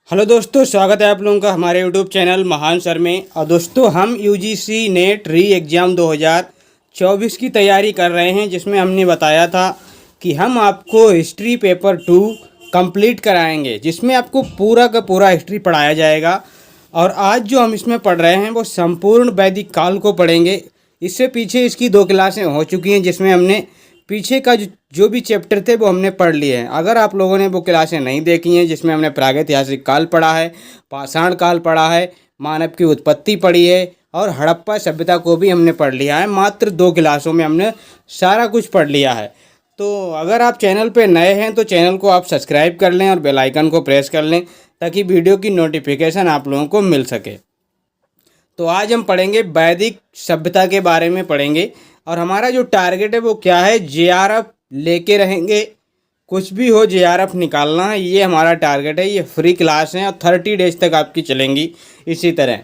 Hello दोस्तों, स्वागत है आप लोगों का हमारे यूट्यूब चैनल महान सर में। और दोस्तों, हम यूजीसी नेट री एग्ज़ाम 2024 की तैयारी कर रहे हैं, जिसमें हमने बताया था कि हम आपको हिस्ट्री पेपर 2 कंप्लीट कराएंगे, जिसमें आपको पूरा का पूरा हिस्ट्री पढ़ाया जाएगा। और आज जो हम इसमें पढ़ रहे हैं वो संपूर्ण वैदिक काल को पढ़ेंगे। इससे पीछे इसकी 2 क्लासें हो चुकी हैं, जिसमें हमने पीछे का जो भी चैप्टर थे वो हमने पढ़ लिए हैं। अगर आप लोगों ने वो क्लासें नहीं देखी हैं, जिसमें हमने प्रागैतिहासिक काल पढ़ा है, पाषाण काल पढ़ा है, मानव की उत्पत्ति पढ़ी है और हड़प्पा सभ्यता को भी हमने पढ़ लिया है। मात्र 2 क्लासों में हमने सारा कुछ पढ़ लिया है। तो अगर आप चैनल पे नए हैं तो चैनल को आप सब्सक्राइब कर लें और बेल आइकन को प्रेस कर लें, ताकि वीडियो की नोटिफिकेशन आप लोगों को मिल सके। तो आज हम पढ़ेंगे वैदिक सभ्यता के बारे में पढ़ेंगे। और हमारा जो टारगेट है वो क्या है, जेआरएफ लेके रहेंगे। कुछ भी हो जेआरएफ निकालना है, ये हमारा टारगेट है। ये फ्री क्लास है और 30 डेज तक आपकी चलेंगी। इसी तरह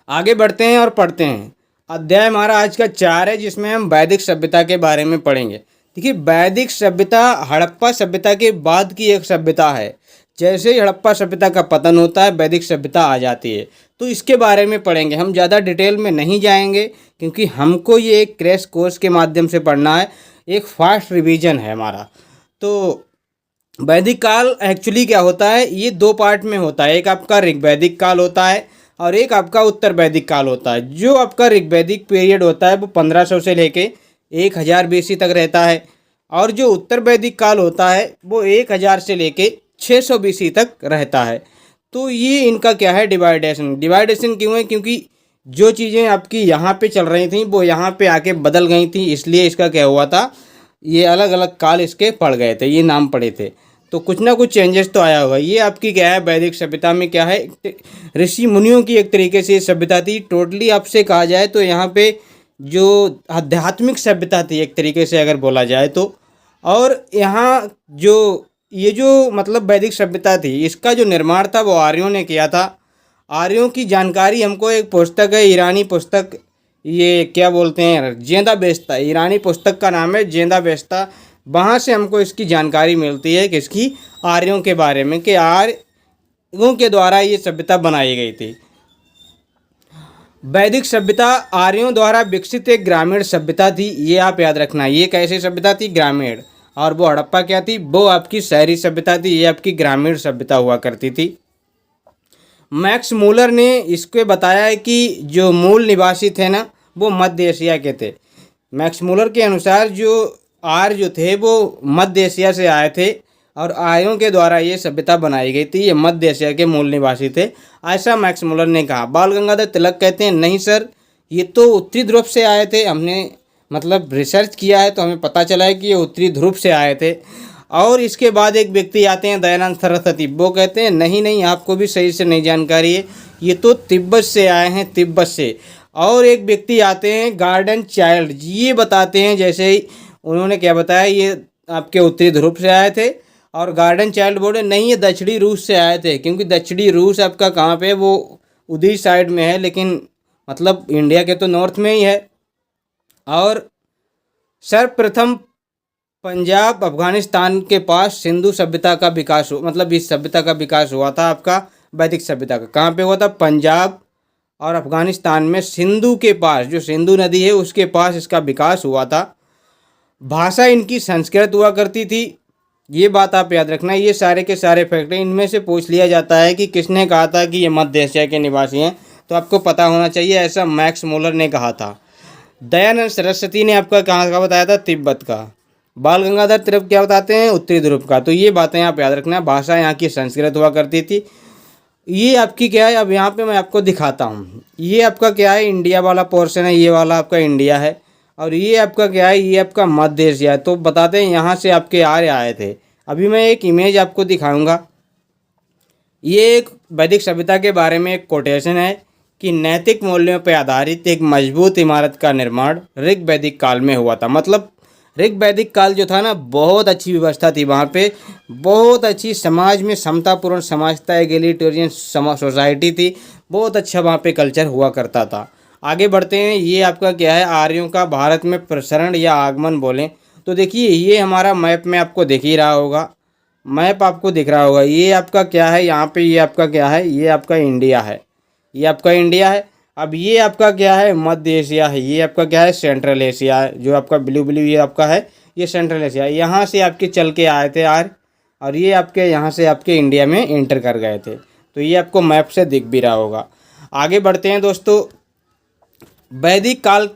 आगे बढ़ते हैं और पढ़ते हैं। अध्याय हमारा आज का 4 है, जिसमें हम वैदिक सभ्यता के बारे में पढ़ेंगे। देखिए, वैदिक सभ्यता हड़प्पा सभ्यता के बाद की एक सभ्यता है। जैसे ही हड़प्पा सभ्यता का पतन होता है, वैदिक सभ्यता आ जाती है। तो इसके बारे में पढ़ेंगे। हम ज़्यादा डिटेल में नहीं जाएंगे, क्योंकि हमको ये एक क्रैश कोर्स के माध्यम से पढ़ना है। एक फास्ट रिवीजन है हमारा। तो वैदिक काल एक्चुअली क्या होता है, ये 2 पार्ट में होता है। एक आपका ऋग्वैदिक काल होता है और एक आपका उत्तर वैदिक काल होता है। जो आपका ऋग्वैदिक पीरियड होता है वो 1500 से लेके 1000 बीसी तक रहता है। और जो उत्तर वैदिक काल होता है वो 1000 से लेके 600 बीसी तक रहता है। तो ये इनका क्या है, डिवाइडेशन क्यों है, क्योंकि जो चीज़ें आपकी यहाँ पे चल रही थी वो यहाँ पे आके बदल गई थी। इसलिए इसका क्या हुआ था, ये अलग अलग काल इसके पड़ गए थे, ये नाम पड़े थे। तो कुछ ना कुछ चेंजेस तो आया होगा। ये आपकी क्या है, वैदिक सभ्यता में क्या है, ऋषि मुनियों की एक तरीके से सभ्यता थी। टोटली आपसे कहा जाए तो यहाँ पे जो आध्यात्मिक सभ्यता थी एक तरीके से अगर बोला जाए तो। और यहाँ जो ये जो मतलब वैदिक सभ्यता थी, इसका जो निर्माण था वो आर्यों ने किया था। आर्यों की जानकारी हमको एक पुस्तक है, ईरानी पुस्तक, ये क्या बोलते हैं, ज़ेंदावेस्ता। ईरानी पुस्तक का नाम है ज़ेंदावेस्ता। वहाँ से हमको इसकी जानकारी मिलती है, किसकी, आर्यों के बारे में, कि आर्यों के द्वारा ये सभ्यता बनाई गई थी। वैदिक सभ्यता आर्यों द्वारा विकसित एक ग्रामीण सभ्यता थी। ये आप याद रखना। ये कैसी सभ्यता थी, ग्रामीण। और वो हड़प्पा क्या थी, वो आपकी शहरी सभ्यता थी। ये आपकी ग्रामीण सभ्यता हुआ करती थी। मैक्स मूलर ने इसको बताया है कि जो मूल निवासी थे ना, वो मध्य एशिया के थे। मैक्स मूलर के अनुसार जो आर्य जो थे वो मध्य एशिया से आए थे और आर्यों के द्वारा ये सभ्यता बनाई गई थी। ये मध्य एशिया के मूल निवासी थे, ऐसा मैक्स मूलर ने कहा। बाल गंगाधर तिलक कहते हैं, नहीं सर, ये तो उत्तरी ध्रुव से आए थे। हमने मतलब रिसर्च किया है तो हमें पता चला है कि ये उत्तरी ध्रुव से आए थे। और इसके बाद एक व्यक्ति आते हैं, दयानंद सरस्वती। वो कहते हैं नहीं, आपको भी सही से नहीं जानकारी है, ये तो तिब्बत से आए हैं, तिब्बत से। और एक व्यक्ति आते हैं, गार्डन चाइल्ड। ये बताते हैं, जैसे ही उन्होंने क्या बताया, ये आपके उत्तरी ध्रुव से आए थे। और गार्डन चाइल्ड बोले नहीं, ये दक्षिणी रूस से आए थे, क्योंकि दक्षिणी रूस आपका कहाँ पे है, वो उधर साइड में है, लेकिन मतलब इंडिया के तो नॉर्थ में ही है। और सर्वप्रथम पंजाब अफगानिस्तान के पास सिंधु सभ्यता का विकास हो, मतलब इस सभ्यता का विकास हुआ था आपका वैदिक सभ्यता का। कहाँ पे हुआ था, पंजाब और अफगानिस्तान में सिंधु के पास, जो सिंधु नदी है उसके पास इसका विकास हुआ था। भाषा इनकी संस्कृत हुआ करती थी। ये बात आप याद रखना। ये सारे के सारे फैक्ट हैं। इनमें से पूछ लिया जाता है कि किसने कहा था कि ये मध्य एशिया के निवासी हैं, तो आपको पता होना चाहिए, ऐसा मैक्स मूलर ने कहा था। दयानंद सरस्वती ने आपका कहाँ का बताया था, तिब्बत का। बाल गंगाधर तिलक क्या बताते हैं, उत्तरी ध्रुव का। तो ये बातें आप याद रखना। भाषा यहाँ की संस्कृत हुआ करती थी। ये आपकी क्या है, अब यहाँ पे मैं आपको दिखाता हूँ। ये आपका क्या है, इंडिया वाला पोर्शन है, ये वाला आपका इंडिया है। और ये आपका क्या है, ये आपका मध्य एशिया है। तो बताते हैं यहाँ से आपके आर्य आए थे। अभी मैं एक इमेज आपको दिखाऊंगा। ये एक वैदिक सभ्यता के बारे में एक कोटेशन है कि नैतिक मूल्यों पर आधारित एक मजबूत इमारत का निर्माण ऋग्वैदिक काल में हुआ था। मतलब ऋग्वैदिक काल जो था ना, बहुत अच्छी व्यवस्था थी वहाँ पे, बहुत अच्छी समाज में समतापूर्ण समाज था, एगेलिटेरियन सोसाइटी थी, बहुत अच्छा वहाँ पे कल्चर हुआ करता था। आगे बढ़ते हैं। ये आपका क्या है, आर्यों का भारत में प्रसरण या आगमन बोलें तो देखिए, ये हमारा मैप में आपको दिख ही रहा होगा। मैप आपको दिख रहा होगा, ये आपका क्या है यहाँ पे, ये आपका क्या है, ये आपका इंडिया है, ये आपका इंडिया है। अब ये आपका क्या है, मध्य एशिया है, ये आपका क्या है, सेंट्रल एशिया है। जो आपका ब्लू ब्लू ये आपका है, ये सेंट्रल एशिया है। यहाँ से आपके चल के आए थे यार, और ये आपके यहाँ से आपके इंडिया में एंटर कर गए थे। तो ये आपको मैप से दिख भी रहा होगा। आगे बढ़ते हैं दोस्तों, वैदिक काल।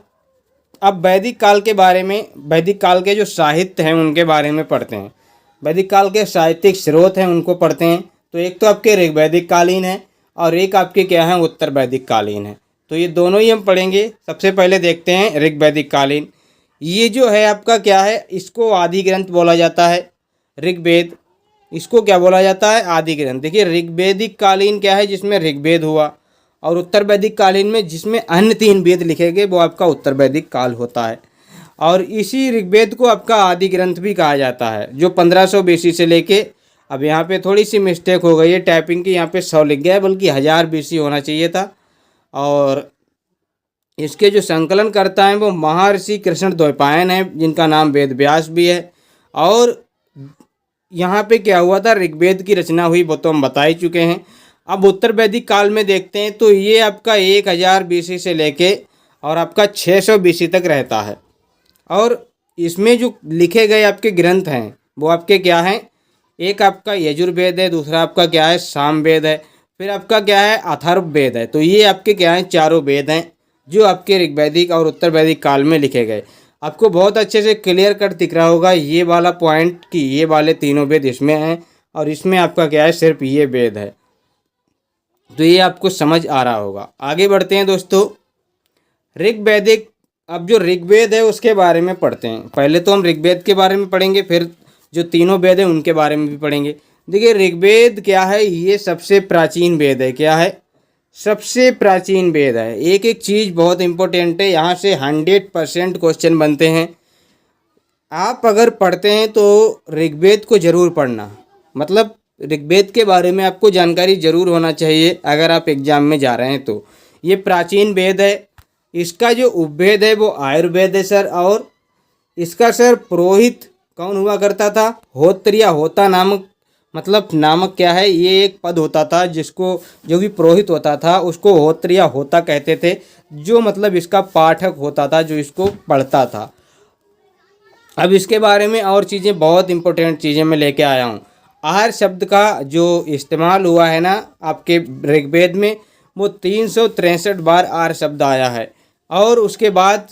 अब वैदिक काल के बारे में, वैदिक काल के जो साहित्य हैं उनके बारे में पढ़ते हैं। वैदिक काल के साहित्यिक स्रोत हैं उनको पढ़ते हैं। तो एक तो आपके ऋग्वैदिक कालीन है और एक आपके क्या है, उत्तर वैदिक कालीन है। तो ये दोनों ही हम पढ़ेंगे। सबसे पहले देखते हैं ऋग्वैदिक कालीन। ये जो है आपका क्या है, इसको आदि ग्रंथ बोला जाता है, ऋग्वेद। इसको क्या बोला जाता है, आदि ग्रंथ। देखिए ऋग्वैदिक कालीन क्या है, जिसमें ऋग्वेद हुआ, और उत्तर वैदिक कालीन में जिसमें अन्य 3 वेद लिखे गए वो आपका उत्तर वैदिक काल होता है। और इसी ऋग्वेद को आपका आदि ग्रंथ भी कहा जाता है, जो 1500 BC से लेके, अब यहाँ पे थोड़ी सी मिस्टेक हो गई है टाइपिंग की, यहाँ पे 100 लिख गया है, बल्कि 1000 BC होना चाहिए था। और इसके जो संकलन करता है वो महर्षि कृष्ण द्वैपायन है, जिनका नाम वेद व्यास भी है। और यहाँ पे क्या हुआ था, ऋग्वेद की रचना हुई वो तो हम बता ही चुके हैं। अब उत्तर वैदिक काल में देखते हैं तो ये आपका 1000 BC से लेके और आपका 600 BC तक रहता है। और इसमें जो लिखे गए आपके ग्रंथ हैं वो आपके क्या हैं, एक आपका यजुर्वेद है, दूसरा आपका क्या है, सामवेद है, फिर आपका क्या है, अथर्ववेद है। तो ये आपके क्या हैं, चारों वेद हैं जो आपके ऋग्वैदिक और उत्तर वैदिक काल में लिखे गए। आपको बहुत अच्छे से क्लियर कट दिख रहा होगा ये वाला पॉइंट कि ये वाले तीनों वेद इसमें हैं और इसमें आपका क्या है, सिर्फ ये वेद है। तो ये आपको समझ आ रहा होगा। आगे बढ़ते हैं दोस्तों, ऋग्वैदिक। अब जो ऋग्वेद है उसके बारे में पढ़ते हैं। पहले तो हम ऋग्वेद के बारे में पढ़ेंगे, फिर जो तीनों वेद हैं उनके बारे में भी पढ़ेंगे। देखिए ऋग्वेद क्या है, ये सबसे प्राचीन वेद है। क्या है, सबसे प्राचीन वेद है। एक एक चीज़ बहुत इंपॉर्टेंट है, यहाँ से 100% क्वेश्चन बनते हैं। आप अगर पढ़ते हैं तो ऋग्वेद को ज़रूर पढ़ना, मतलब ऋग्वेद के बारे में आपको जानकारी ज़रूर होना चाहिए अगर आप एग्ज़ाम में जा रहे हैं तो। ये प्राचीन वेद है। इसका जो उपवेद है वो आयुर्वेद है सर। और इसका सर पुरोहित कौन हुआ करता था, होत्र या होता नामक, मतलब नामक क्या है, ये एक पद होता था जिसको, जो भी पुरोहित होता था उसको होत्र या होता कहते थे, जो मतलब इसका पाठक होता था, जो इसको पढ़ता था। अब इसके बारे में और चीज़ें, बहुत इंपॉर्टेंट चीज़ें मैं लेके आया हूँ। आहार शब्द का जो इस्तेमाल हुआ है ना आपके ऋग्वेद में, वो 363 बार आहार शब्द आया है। और उसके बाद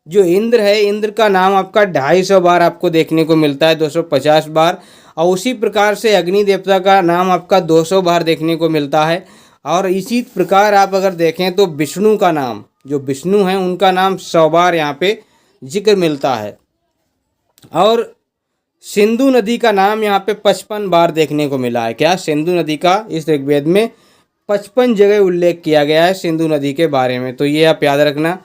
जो इंद्र है, इंद्र का नाम आपका 250 बार आपको देखने को मिलता है, 250 बार। और उसी प्रकार से अग्नि देवता का नाम आपका 200 बार देखने को मिलता है। और इसी प्रकार आप अगर देखें तो विष्णु का नाम, जो विष्णु हैं उनका नाम 100 बार यहाँ पे जिक्र मिलता है। और सिंधु नदी का नाम यहाँ पे 55 बार देखने को मिला है। क्या, सिंधु नदी का इस ऋग्वेद में 55 जगह उल्लेख किया गया है सिंधु नदी के बारे में, तो ये आप याद रखना।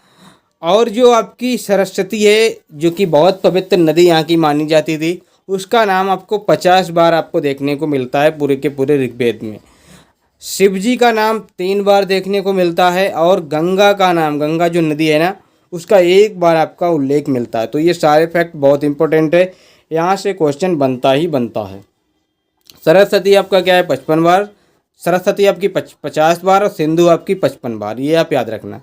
और जो आपकी सरस्वती है, जो कि बहुत पवित्र नदी यहाँ की मानी जाती थी, उसका नाम आपको 50 बार आपको देखने को मिलता है पूरे के पूरे ऋग्वेद में। शिव जी का नाम 3 बार देखने को मिलता है। और गंगा का नाम, गंगा जो नदी है ना, उसका 1 बार आपका उल्लेख मिलता है। तो ये सारे फैक्ट बहुत इंपॉर्टेंट है, यहाँ से क्वेश्चन बनता ही बनता है। सरस्वती आपका क्या है, 55 बार। सरस्वती आपकी 50 बार और सिंधु आपकी 55 बार, ये आप याद रखना।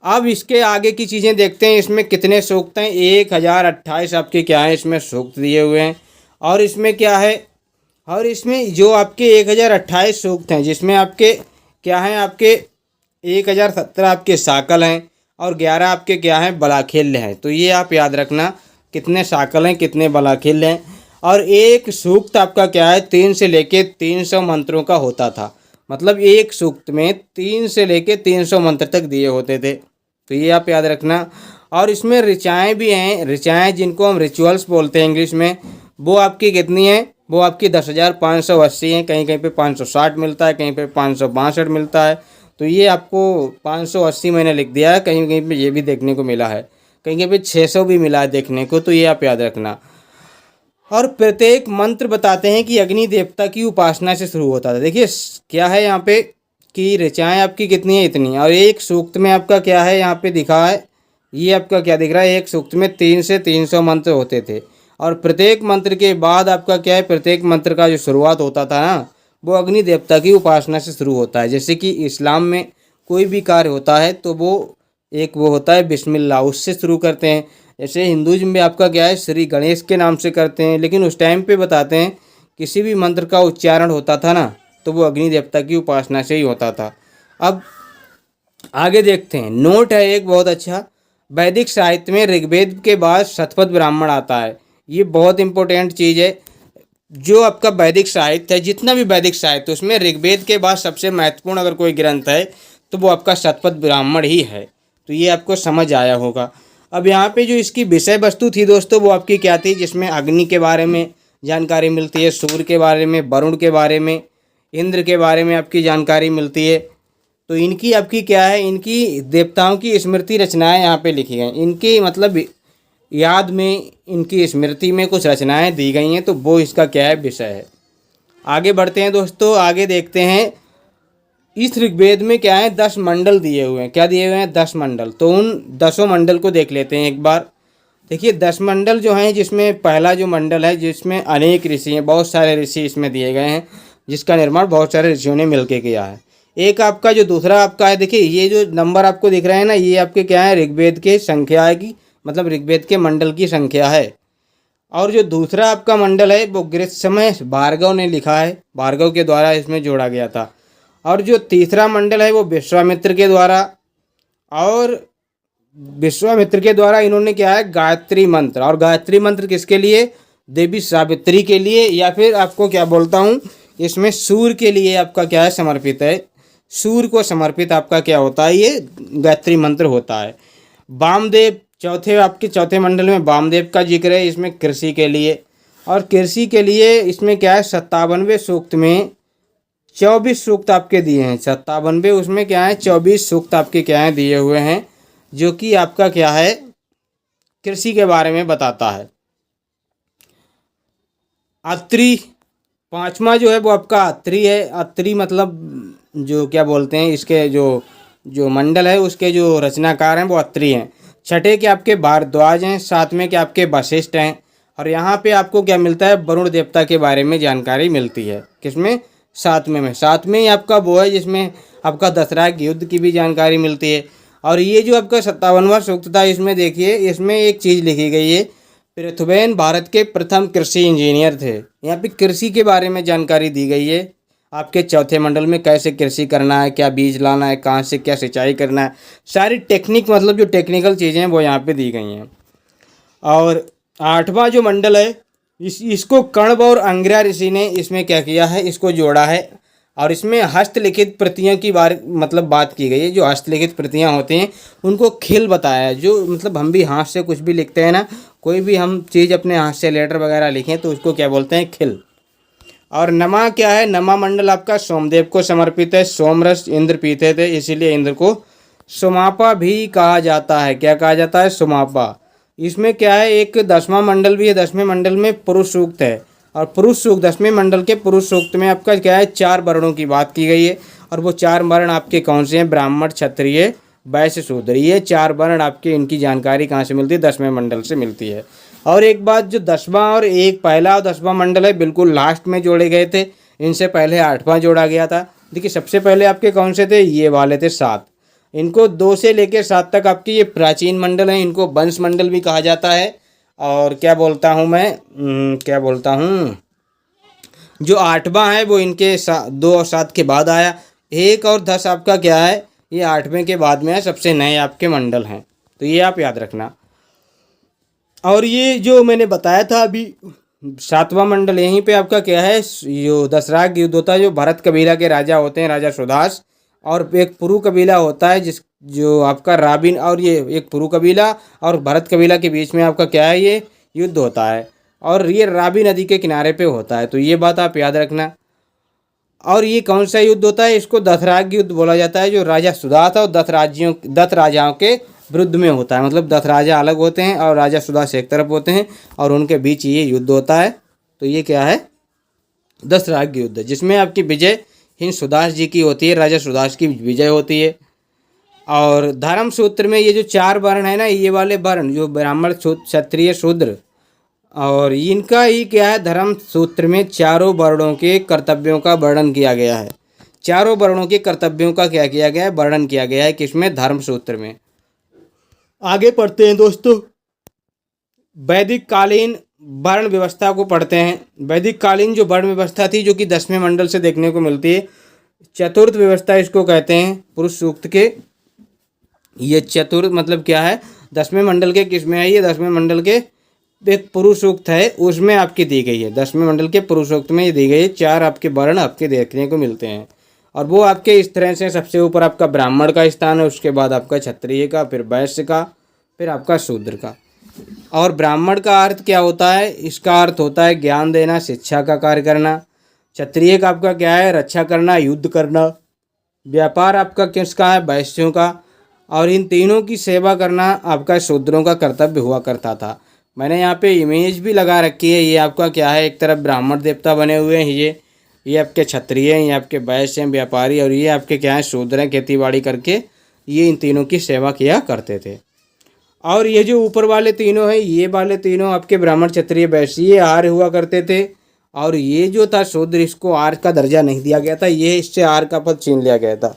अब इसके आगे की चीज़ें देखते हैं, इसमें कितने सूक्त हैं। 1028 आपके क्या है, इसमें सूक्त दिए हुए हैं। और इसमें क्या है, और इसमें जो आपके 1028 सूक्त हैं, जिसमें आपके क्या हैं, आपके 1017 आपके साकल हैं और 11 आपके क्या हैं, बलाखेल्य हैं। तो ये आप याद रखना, कितने साकल हैं, कितने बलाखेल्य हैं। और एक सूक्त आपका क्या है, 3 से लेके 300 मंत्रों का होता था। मतलब एक सूक्त में 3 से लेके 300 मंत्र तक दिए होते थे। तो ये आप याद रखना। और इसमें ऋचाएँ भी हैं, ऋचाएँ जिनको हम रिचुअल्स बोलते हैं इंग्लिश में, वो आपकी कितनी हैं, वो आपकी 10,580 हैं। कहीं कहीं पे 560 मिलता है, कहीं पे 562 मिलता है। तो ये आपको 580 मैंने लिख दिया है, कहीं कहीं पे ये भी देखने को मिला है, कहीं कहीं पे 600 भी मिला है देखने को। तो ये आप याद रखना। और प्रत्येक मंत्र बताते हैं कि अग्नि देवता की उपासना से शुरू होता था। देखिए क्या है यहाँ पे कि ऋचाएँ आपकी कितनी है, इतनी। और एक सूक्त में आपका क्या है, यहाँ पे दिखा है, ये आपका क्या दिख रहा है, एक सूक्त में 3 से 300 मंत्र होते थे। और प्रत्येक मंत्र के बाद आपका क्या है, प्रत्येक मंत्र का जो शुरुआत होता था ना, वो अग्नि देवता की उपासना से शुरू होता है। जैसे कि इस्लाम में कोई भी कार्य होता है तो वो होता है बिस्मिल्लाह, उससे शुरू करते हैं। जैसे हिंदुइज्म में आपका क्या है, श्री गणेश के नाम से करते हैं, लेकिन उस टाइम पे बताते हैं किसी भी मंत्र का उच्चारण होता था ना, तो वो अग्नि देवता की उपासना से ही होता था। अब आगे देखते हैं, नोट है एक बहुत अच्छा, वैदिक साहित्य में ऋग्वेद के बाद शतपथ ब्राह्मण आता है। ये बहुत इंपॉर्टेंट चीज़ है। जो आपका वैदिक साहित्य है, जितना भी वैदिक साहित्य, उसमें ऋग्वेद के बाद सबसे महत्वपूर्ण अगर कोई ग्रंथ है तो वो आपका शतपथ ब्राह्मण ही है। तो ये आपको समझ आया होगा। अब यहाँ पे जो इसकी विषय वस्तु थी दोस्तों, वो आपकी क्या थी, जिसमें अग्नि के बारे में जानकारी मिलती है, सूर्य के बारे में, वरुण के बारे में, इंद्र के बारे में आपकी जानकारी मिलती है। तो इनकी आपकी क्या है, इनकी देवताओं की स्मृति रचनाएं यहाँ पे लिखी गई, इनकी मतलब याद में, इनकी स्मृति में कुछ रचनाएं दी गई हैं। तो वो इसका क्या है, विषय है। आगे बढ़ते हैं दोस्तों, आगे देखते हैं। इस ऋग्वेद में क्या है, 10 मंडल दिए हुए हैं। क्या दिए हुए हैं, 10 मंडल। तो उन 10 मंडल को देख लेते हैं एक बार। देखिए 10 मंडल जो हैं, जिसमें पहला जो मंडल है, जिसमें अनेक ऋषि हैं, बहुत सारे ऋषि इसमें दिए गए हैं, जिसका निर्माण बहुत सारे ऋषियों ने मिलकर किया है। एक आपका जो दूसरा आपका है, देखिए ये जो नंबर आपको दिख रहे हैं ना, ये आपके क्या है, ऋग्वेद के संख्या है की, मतलब ऋग्वेद के मंडल की संख्या है। और जो दूसरा आपका मंडल है, वो गृत्समय भार्गव ने लिखा है, भार्गव के द्वारा इसमें जोड़ा गया था। और जो तीसरा मंडल है, वो विश्वामित्र के द्वारा, और विश्वामित्र के द्वारा इन्होंने क्या है, गायत्री मंत्र। और गायत्री मंत्र किसके लिए, देवी सावित्री के लिए, या फिर आपको क्या बोलता हूँ, इसमें सूर्य के लिए आपका क्या है, समर्पित है। सूर्य को समर्पित आपका क्या होता है, ये गायत्री मंत्र होता है। वामदेव चौथे मंडल में वामदेव का जिक्र है, इसमें कृषि के लिए। और कृषि के लिए इसमें क्या है, 57वें सूक्त में 24 सूक्त आपके दिए हैं। 57वें उसमें क्या है, 24 सूक्त आपके क्या है, दिए हुए हैं, जो कि आपका क्या है, कृषि के बारे में बताता है। अत्रि, पांचवा जो है वो आपका अत्रि है। अत्रि मतलब जो क्या बोलते हैं, इसके जो मंडल है, उसके जो रचनाकार हैं वो अत्रि हैं। छठे के आपके भारद्वाज हैं। सातवें के आपके वशिष्ठ हैं। और यहाँ पे आपको क्या मिलता है, वरुण देवता के बारे में जानकारी मिलती है। किसमें, सातवें में। सातवें ही आपका वो है जिसमें आपका दशरथ युद्ध की भी जानकारी मिलती है। और ये जो आपका 57वां सूक्त था, इसमें देखिए, इसमें एक चीज़ लिखी गई है, पृथ्वीन भारत के प्रथम कृषि इंजीनियर थे। यहाँ पे कृषि के बारे में जानकारी दी गई है। आपके चौथे मंडल में कैसे कृषि करना है, क्या बीज लाना है, कहाँ से क्या सिंचाई करना है, सारी टेक्निक, मतलब जो टेक्निकल चीज़ें हैं वो यहाँ पे दी गई हैं। और आठवां जो मंडल है, इसको कण्व और अंगिरा ऋषि ने इसमें क्या किया है, इसको जोड़ा है। और इसमें हस्तलिखित प्रतियों की मतलब बात की गई है। जो हस्तलिखित प्रतियां होती हैं उनको खिल बताया है। जो मतलब हम भी हाथ से कुछ भी लिखते हैं ना, कोई भी हम चीज़ अपने हाथ से लेटर वगैरह लिखें तो उसको क्या बोलते हैं, खिल। और नमा क्या है, नमा मंडल आपका सोमदेव को समर्पित है। सोमरस इंद्र पीते थे, इसीलिए इंद्र को सुमापा भी कहा जाता है। क्या कहा जाता है, सुमापा। इसमें क्या है, एक 10वां मंडल भी है। 10वें मंडल में पुरुष सूक्त है। और पुरुष सूक्त, 10वें मंडल के पुरुष सूक्त में आपका क्या है, 4 वर्णों की बात की गई है। और वो 4 वर्ण आपके कौन से हैं, ब्राह्मण, क्षत्रिय, वैश्य, शूद्र। ये 4 वर्ण आपके, इनकी जानकारी कहाँ से मिलती है, 10वें मंडल से मिलती है। और एक बात, जो 10वां और एक पहला और 10वां मंडल है, बिल्कुल लास्ट में जोड़े गए थे। इनसे पहले 8वां जोड़ा गया था। देखिए सबसे पहले आपके कौन से थे, ये वाले थे 7। इनको 2 से लेकर 7 तक आपकी ये प्राचीन मंडल हैं। इनको वंश मंडल भी कहा जाता है। और क्या बोलता हूँ मैं, क्या बोलता हूँ, जो 8वां है वो इनके 2 और 7 के बाद आया। 1 और 10 आपका क्या है, ये 8वें के बाद में है। सबसे नए आपके मंडल हैं, तो ये आप याद रखना। और ये जो मैंने बताया था अभी, 7वां मंडल, यहीं पे आपका क्या है, जो दशरथ युद्ध होता है, जो भरत कबीला के राजा होते हैं, राजा सुदास। और एक पुरु कबीला होता है, जो आपका राबिन, और ये एक पुरु कबीला और भरत कबीला के बीच में आपका क्या है, ये युद्ध होता है। और ये राबी नदी के किनारे पे होता है। तो ये बात आप याद रखना। और ये कौन सा युद्ध होता है, इसको दशराग युद्ध बोला जाता है। जो राजा सुदास और 10 राजाओं के विरुद्ध में होता है। मतलब 10 राजा अलग होते हैं और राजा सुदास एक तरफ होते हैं, और उनके बीच ये युद्ध होता है। तो ये क्या है, दशराग युद्ध, जिसमें आपकी विजय हिंद सुदास जी की होती है, राजा सुदास की विजय होती है। और धर्म सूत्र में ये जो 4 वर्ण है ना, ये वाले वर्ण, जो ब्राह्मण, क्षत्रिय, शूद्र और इनका ही क्या है, धर्म सूत्र में चारों वर्णों के कर्तव्यों का वर्णन किया गया है। चारों वर्णों के कर्तव्यों का क्या किया गया है, वर्णन किया गया है किसमें, धर्म सूत्र में। आगे पढ़ते हैं दोस्तों, वैदिक कालीन वर्ण व्यवस्था को पढ़ते हैं। वैदिक कालीन जो वर्ण व्यवस्था थी, जो कि 10वें मंडल से देखने को मिलती है, चतुर्थ व्यवस्था इसको कहते हैं पुरुष सूक्त के। ये चतुर्थ मतलब क्या है, 10वें मंडल के किस में है, ये 10वें मंडल के एक पुरुष सूक्त है, उसमें आपकी दी गई है। 10वें मंडल के पुरुष सूक्त में ये दी गई है। 4 आपके वर्ण आपके देखने को मिलते हैं, और वो आपके इस तरह से, सबसे ऊपर आपका ब्राह्मण का स्थान है, उसके बाद आपका क्षत्रिय का, फिर वैश्य का, फिर आपका शूद्र का। और ब्राह्मण का अर्थ क्या होता है, इसका अर्थ होता है ज्ञान देना, शिक्षा का कार्य करना। क्षत्रिय का आपका क्या है, रक्षा करना, युद्ध करना। व्यापार आपका किसका है, वैश्यों का। और इन तीनों की सेवा करना आपका शूद्रों का कर्तव्य हुआ करता था। मैंने यहाँ पे इमेज भी लगा रखी है। ये आपका क्या है, एक तरफ ब्राह्मण देवता बने हुए हैं, ये आपके क्षत्रिय हैं, ये आपके वैश्य हैं, व्यापारी, और ये आपके क्या है, शूद्र हैं, खेती बाड़ी करके ये इन तीनों की सेवा किया करते थे। और ये जो ऊपर वाले तीनों हैं, ये वाले तीनों आपके ब्राह्मण, क्षत्रिय, वैश्य, ये आर्य हुआ करते थे। और ये जो था शूद्र, इसको आर्य का दर्जा नहीं दिया गया था, ये इससे आर्य का पद छीन लिया गया था।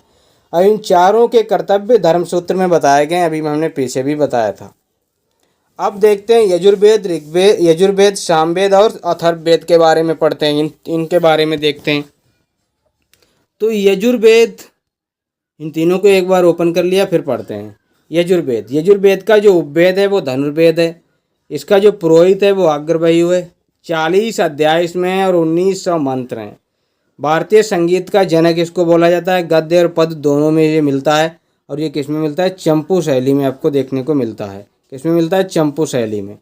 और इन चारों के कर्तव्य धर्मसूत्र में बताए गए, अभी हमने पीछे भी बताया था। अब देखते हैं यजुर्वेद, ऋग्वेद, यजुर्वेद, सामवेद और अथर्ववेद के बारे में पढ़ते हैं। इनके बारे में देखते हैं। तो यजुर्वेद, इन तीनों को एक बार ओपन कर लिया, फिर पढ़ते हैं। यजुर्वेद, यजुर्वेद का जो उपवेद है वो धनुर्वेद है। इसका जो पुरोहित है वो अग्रवायु है। 40 अध्याय इसमें है और 1900 मंत्र हैं। भारतीय संगीत का जनक इसको बोला जाता है। गद्य और पद दोनों में ये मिलता है। और ये किस में मिलता है, चंपू शैली में आपको देखने को मिलता है। किस में मिलता है, चंपू शैली में।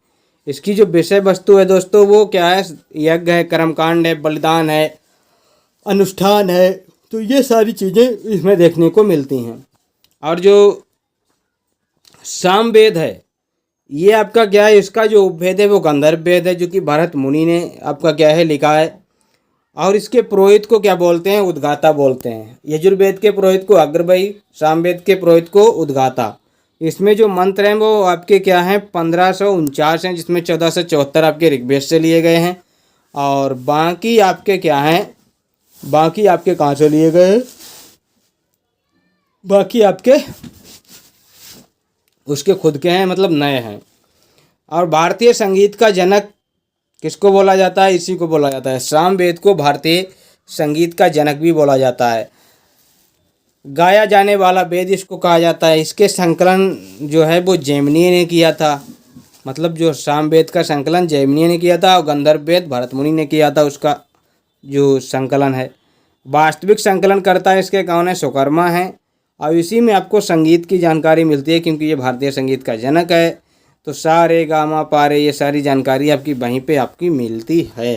इसकी जो विषय वस्तु है दोस्तों, वो क्या है, यज्ञ है, कर्मकांड है, बलिदान है, अनुष्ठान है। तो ये सारी चीज़ें इसमें देखने को मिलती हैं। और जो सामवेद है, ये आपका क्या है, इसका जो उपवेद है वो गंधर्व वेद है, जो कि भरत मुनि ने आपका क्या है, लिखा है। और इसके पुरोहित को क्या बोलते हैं, उद्गाता बोलते हैं। यजुर्वेद के पुरोहित को अग्रवायु, सामवेद के पुरोहित को उद्गाता। इसमें जो मंत्र हैं वो आपके क्या हैं, 1549 हैं, जिसमें 1474 आपके ऋग्वेद से लिए गए हैं। और बाकी आपके क्या हैं, बाकी आपके कहाँ से लिए गए हैं, बाकी आपके उसके खुद के हैं, मतलब नए हैं। और भारतीय संगीत का जनक किसको बोला जाता है, इसी को बोला जाता है। सामवेद को भारतीय संगीत का जनक भी बोला जाता है। गाया जाने वाला वेद इसको कहा जाता है। इसके संकलन जो है वो जैमिनी ने किया था, मतलब जो सामवेद का संकलन जैमिनी ने किया था, और गंधर्व वेद भरत मुनि ने किया था, उसका जो संकलन है। वास्तविक संकलन करता है इसके कौन है, सुकर्मा है। और इसी में आपको संगीत की जानकारी मिलती है, क्योंकि ये भारतीय संगीत का जनक है। तो सा रे गा मा पा रे, ये सारी जानकारी आपकी वहीं पे आपकी मिलती है।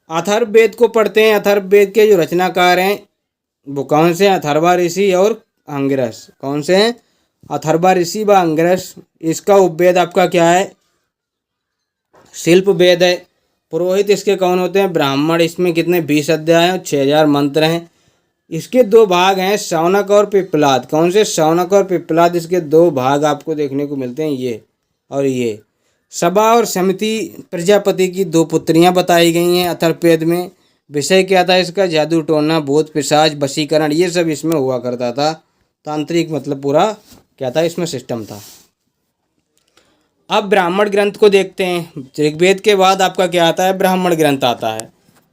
अथर्ववेद को पढ़ते हैं। अथर्ववेद के जो रचनाकार हैं वो कौन से हैं, अथर्वा ऋषि और अंगिरस। कौन से हैं, अथर्वा ऋषि व अंगिरस। इसका उपवेद आपका क्या है, शिल्प वेद है। पुरोहित इसके कौन होते हैं, ब्राह्मण। इसमें कितने 20 अध्याय हैं और 6000 मंत्र हैं। इसके 2 भाग हैं, शौनक और पिप्पलाद। कौन से, शौनक और पिप्पलाद। इसके 2 भाग आपको देखने को मिलते हैं, ये और ये। सभा और समिति प्रजापति की 2 पुत्रियां बताई गई हैं अथर्ववेद में। विषय क्या था इसका, जादू टोना, भूत पिशाच, वशीकरण, ये सब इसमें हुआ करता था। तांत्रिक मतलब पूरा क्या था इसमें, सिस्टम था। अब ब्राह्मण ग्रंथ को देखते हैं। ऋग्वेद के बाद आपका क्या आता है, ब्राह्मण ग्रंथ आता है।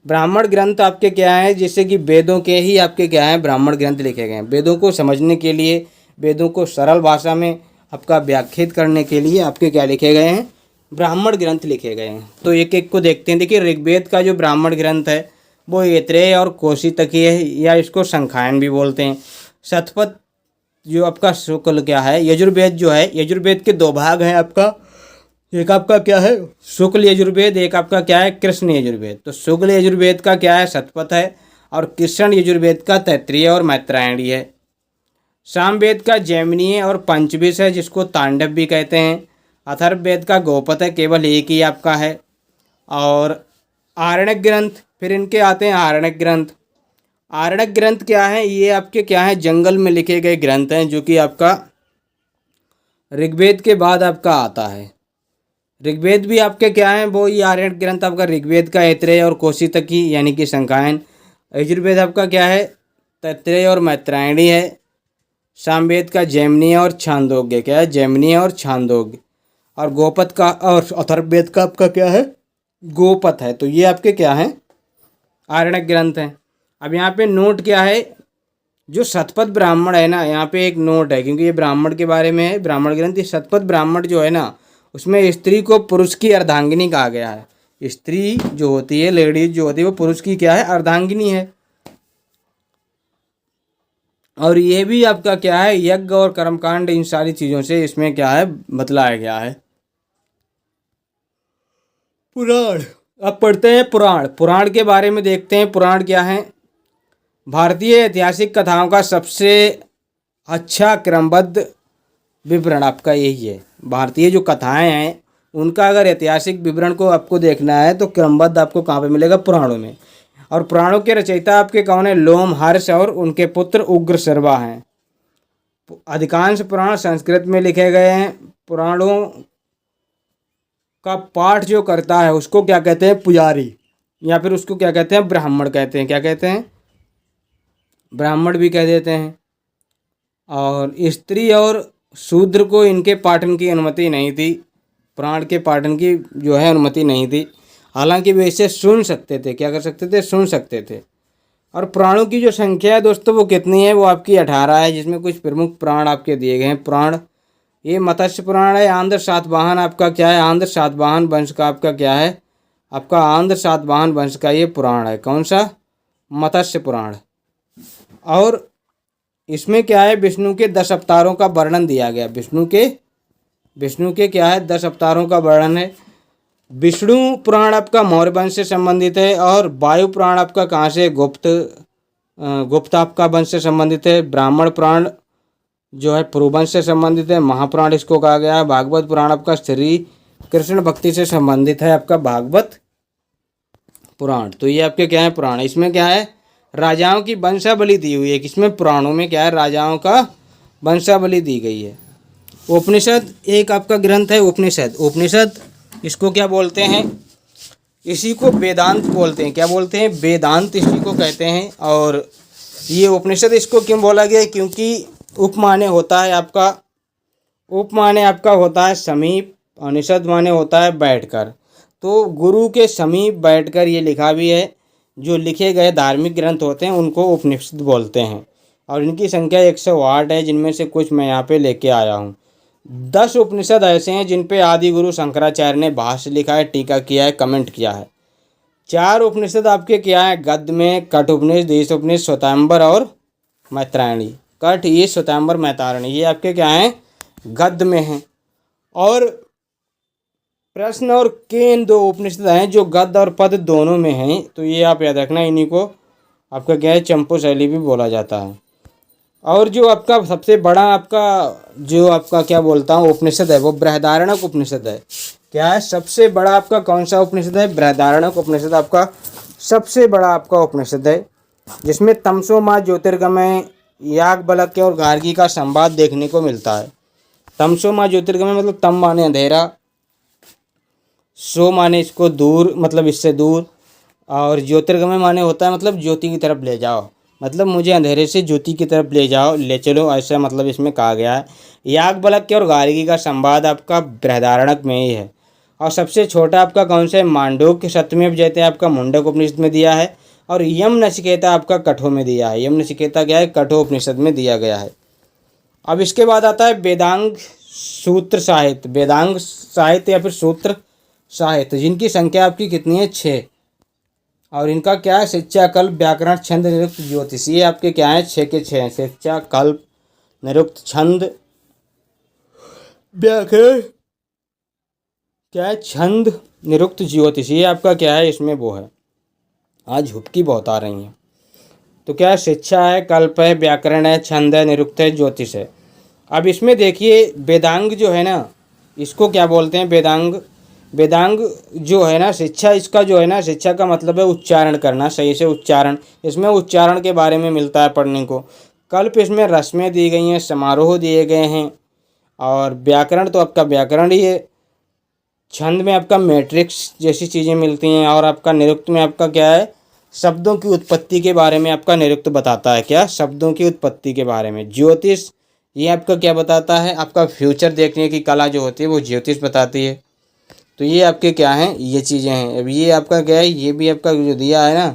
ब्राह्मण ग्रंथ आपके क्या है, जैसे कि वेदों के ही आपके क्या है, ब्राह्मण ग्रंथ लिखे गए हैं। वेदों को समझने के लिए, वेदों को सरल भाषा में आपका व्याख्यात करने के लिए आपके क्या लिखे गए हैं, ब्राह्मण ग्रंथ लिखे गए हैं। तो एक एक को देखते हैं। देखिए, ऋग्वेद का जो ब्राह्मण ग्रंथ है वो ऐत्रेय और कोशी तक ही है, या इसको संखायन भी बोलते हैं। शतपथ जो आपका शुक्ल क्या है, यजुर्वेद जो है, यजुर्वेद के 2 भाग हैं आपका। एक आपका क्या है, शुक्ल यजुर्वेद, एक आपका क्या है, कृष्ण यजुर्वेद। तो शुक्ल यजुर्वेद का क्या है, शतपथ है, और कृष्ण यजुर्वेद का तैत्तिरीय और मैत्रायणी है। सामवेद का जैमिनीय और पंचविश है, जिसको तांडव भी कहते हैं। अथर्ववेद का गोपथ है, केवल एक ही आपका है। और आरण्यक ग्रंथ, फिर इनके आते हैं आरण्यक ग्रंथ। आरण्यक ग्रंथ क्या है, ये आपके क्या है, जंगल में लिखे गए ग्रंथ हैं, जो कि आपका ऋग्वेद के बाद आपका आता है। ऋग्वेद भी आपके क्या हैं, वो ये आर्यन ग्रंथ आपका ऋग्वेद का ऐत्रेय और कौशितकी यानी कि संकायन। यजुर्वेद आपका क्या है, तैत्तिरीय और मैत्रायणी है। सामवेद का जैमिनीय और छांदोग्य, क्या है, जैमिनीय और छांदोग्य। और गोपथ का और अथर्ववेद का आपका क्या है, गोपथ है। तो ये आपके क्या हैं, आरण्यक ग्रंथ हैं। अब यहाँ पे नोट क्या है, जो शतपथ ब्राह्मण है ना, यहाँ पे एक नोट है क्योंकि ये ब्राह्मण के बारे में है, ब्राह्मण ग्रंथ। ये शतपथ ब्राह्मण जो है ना, उसमें स्त्री को पुरुष की अर्धांगिनी कहा गया है। स्त्री जो होती है, लेडीज जो होती है, वो पुरुष की क्या है, अर्धांगिनी है। और ये भी आपका क्या है, यज्ञ और कर्मकांड, इन सारी चीज़ों से इसमें क्या है, बतलाया गया है। पुराण, अब पढ़ते हैं पुराण। पुराण के बारे में देखते हैं, पुराण क्या है। भारतीय ऐतिहासिक कथाओं का सबसे अच्छा क्रमबद्ध विवरण आपका यही है। भारतीय जो कथाएं हैं उनका अगर ऐतिहासिक विवरण को आपको देखना है तो क्रमबद्ध आपको कहाँ पे मिलेगा, पुराणों में। और पुराणों के रचयिता आपके कौन है, लोमहर्ष और उनके पुत्र उग्रशर्वा हैं। अधिकांश पुराण संस्कृत में लिखे गए हैं। पुराणों का पाठ जो करता है उसको क्या कहते हैं, पुजारी, या फिर उसको क्या कहते हैं, ब्राह्मण कहते हैं। क्या कहते हैं, ब्राह्मण भी कह देते हैं। और स्त्री और शूद्र को इनके पाठन की अनुमति नहीं थी, पुराण के पाठन की जो है अनुमति नहीं थी। हालांकि वे इसे सुन सकते थे, क्या कर सकते थे, सुन सकते थे। और पुराणों की जो संख्या है दोस्तों वो कितनी है, वो आपकी 18 है, जिसमें कुछ प्रमुख पुराण आपके दिए गए हैं। पुराण, ये मत्स्य पुराण है। आंध्र सातवाहन आपका क्या है, आंध्र सातवाहन वंश का आपका क्या है, आपका आंध्र सातवाहन वंश का ये पुराण है। कौन सा, मत्स्य पुराण। और इसमें क्या है, विष्णु के 10 अवतारों का वर्णन दिया गया। विष्णु के क्या है, 10 अवतारों का वर्णन है। विष्णु पुराण आपका मौर्य वंश से संबंधित है। और वायु पुराण आपका कहाँ से, गुप्त आपका वंश से संबंधित है। ब्राह्मण पुराण जो है पुरुवंश से संबंधित है, महापुराण इसको कहा गया है। भागवत पुराण आपका श्री कृष्ण भक्ति से संबंधित है, आपका भागवत पुराण। तो ये आपके क्या है, पुराण। इसमें क्या है, राजाओं की वंशावली दी हुई है। किसमें, पुराणों में क्या है, राजाओं का वंशावली दी गई है। उपनिषद एक आपका ग्रंथ है, उपनिषद इसको क्या बोलते हैं, इसी को वेदांत बोलते हैं। क्या बोलते हैं, वेदांत इसी को कहते हैं। और ये उपनिषद इसको क्यों बोला गया, क्योंकि उप माने होता है आपका, उप माने आपका होता है समीप, और निषद माने होता है बैठकर। तो गुरु के समीप बैठकर ये लिखा भी है। जो लिखे गए धार्मिक ग्रंथ होते हैं उनको उपनिषद बोलते हैं। और इनकी संख्या 108 है, जिनमें से कुछ मैं यहाँ पे लेके आया हूँ। 10 उपनिषद ऐसे हैं जिन पे आदि गुरु शंकराचार्य ने भाष्य लिखा है, टीका किया है, कमेंट किया है। 4 उपनिषद आपके क्या है, गद्य में कठ उपनिषद, ईश उपनिषद, श्वेतांबर और मैत्रायणी। कठ, ईश, श्वेतांबर, मैत्रायणी ये आपके क्या हैं, गद्य में हैं। और प्रश्न और केन 2 उपनिषद हैं जो गद्य और पद दोनों में हैं। तो ये आप याद रखना, इन्हीं को आपका क्या है, चंपू शैली भी बोला जाता है। और जो आपका सबसे बड़ा आपका जो आपका क्या बोलता हूँ उपनिषद है, वो बृहदारण्यक उपनिषद है। क्या है, सबसे बड़ा आपका कौन सा उपनिषद है, बृहदारण्यक उपनिषद आपका सबसे बड़ा आपका उपनिषद है। जिसमें तमसो माह ज्योतिर्गमय, याज्ञवल्क्य और गार्गी का संवाद देखने को मिलता है। तमसो माह ज्योतिर्गमय मतलब तम माने अंधेरा, सो माने इसको दूर, मतलब इससे दूर, और ज्योतिर्गमय माने होता है मतलब ज्योति की तरफ ले जाओ, मतलब मुझे अंधेरे से ज्योति की तरफ ले जाओ, ले चलो, ऐसा मतलब इसमें कहा गया है। याज्ञवल्क्य और गार्गी का संवाद आपका बृहदारण्यक में ही है। और सबसे छोटा आपका कौन सा है, मांडूक्य सत्यमेव जयते आपका मुंडक उपनिषद में दिया है। और यम नचिकेता आपका कठो में दिया है। यम नचिकेता क्या है, कठो उपनिषद में दिया गया है। अब इसके बाद आता है वेदांग सूत्र साहित्य, वेदांग साहित्य या फिर सूत्र साहित्य, जिनकी संख्या आपकी कितनी है, 6। और इनका क्या है, शिक्षा, कल्प, व्याकरण, छंद, निरुक्त, ज्योतिष, ये आपके क्या है, 6 के 6 हैं। शिक्षा, कल्प, निरुक्त, छंद, व्याकरण, क्या है, छंद, निरुक्त, ज्योतिष, ये आपका क्या है, इसमें वो है। आज हुक्की बहुत आ रही हैं। तो क्या है, शिक्षा है, कल्प है, व्याकरण है, छंद है, निरुक्त है, ज्योतिष है। अब इसमें देखिए वेदांग जो है ना, इसको क्या बोलते हैं, वेदांग। वेदांग जो है ना, शिक्षा, इसका जो है ना, शिक्षा का मतलब है उच्चारण करना, सही से उच्चारण। इसमें उच्चारण के बारे में मिलता है पढ़ने को। कल्प, इसमें रस्में दी गई हैं, समारोह दिए गए हैं। और व्याकरण तो आपका व्याकरण ही है। छंद में आपका मैट्रिक्स जैसी चीज़ें मिलती हैं, और आपका निरुक्त में आपका क्या है, शब्दों की उत्पत्ति के बारे में आपका निरुक्त बताता है। क्या? शब्दों की उत्पत्ति के बारे में। ज्योतिष ये आपका क्या बताता है, आपका फ्यूचर देखने की कला जो होती है वो ज्योतिष बताती है। तो ये आपके क्या हैं, ये चीज़ें हैं। अब ये आपका क्या है, ये भी आपका जो दिया है ना,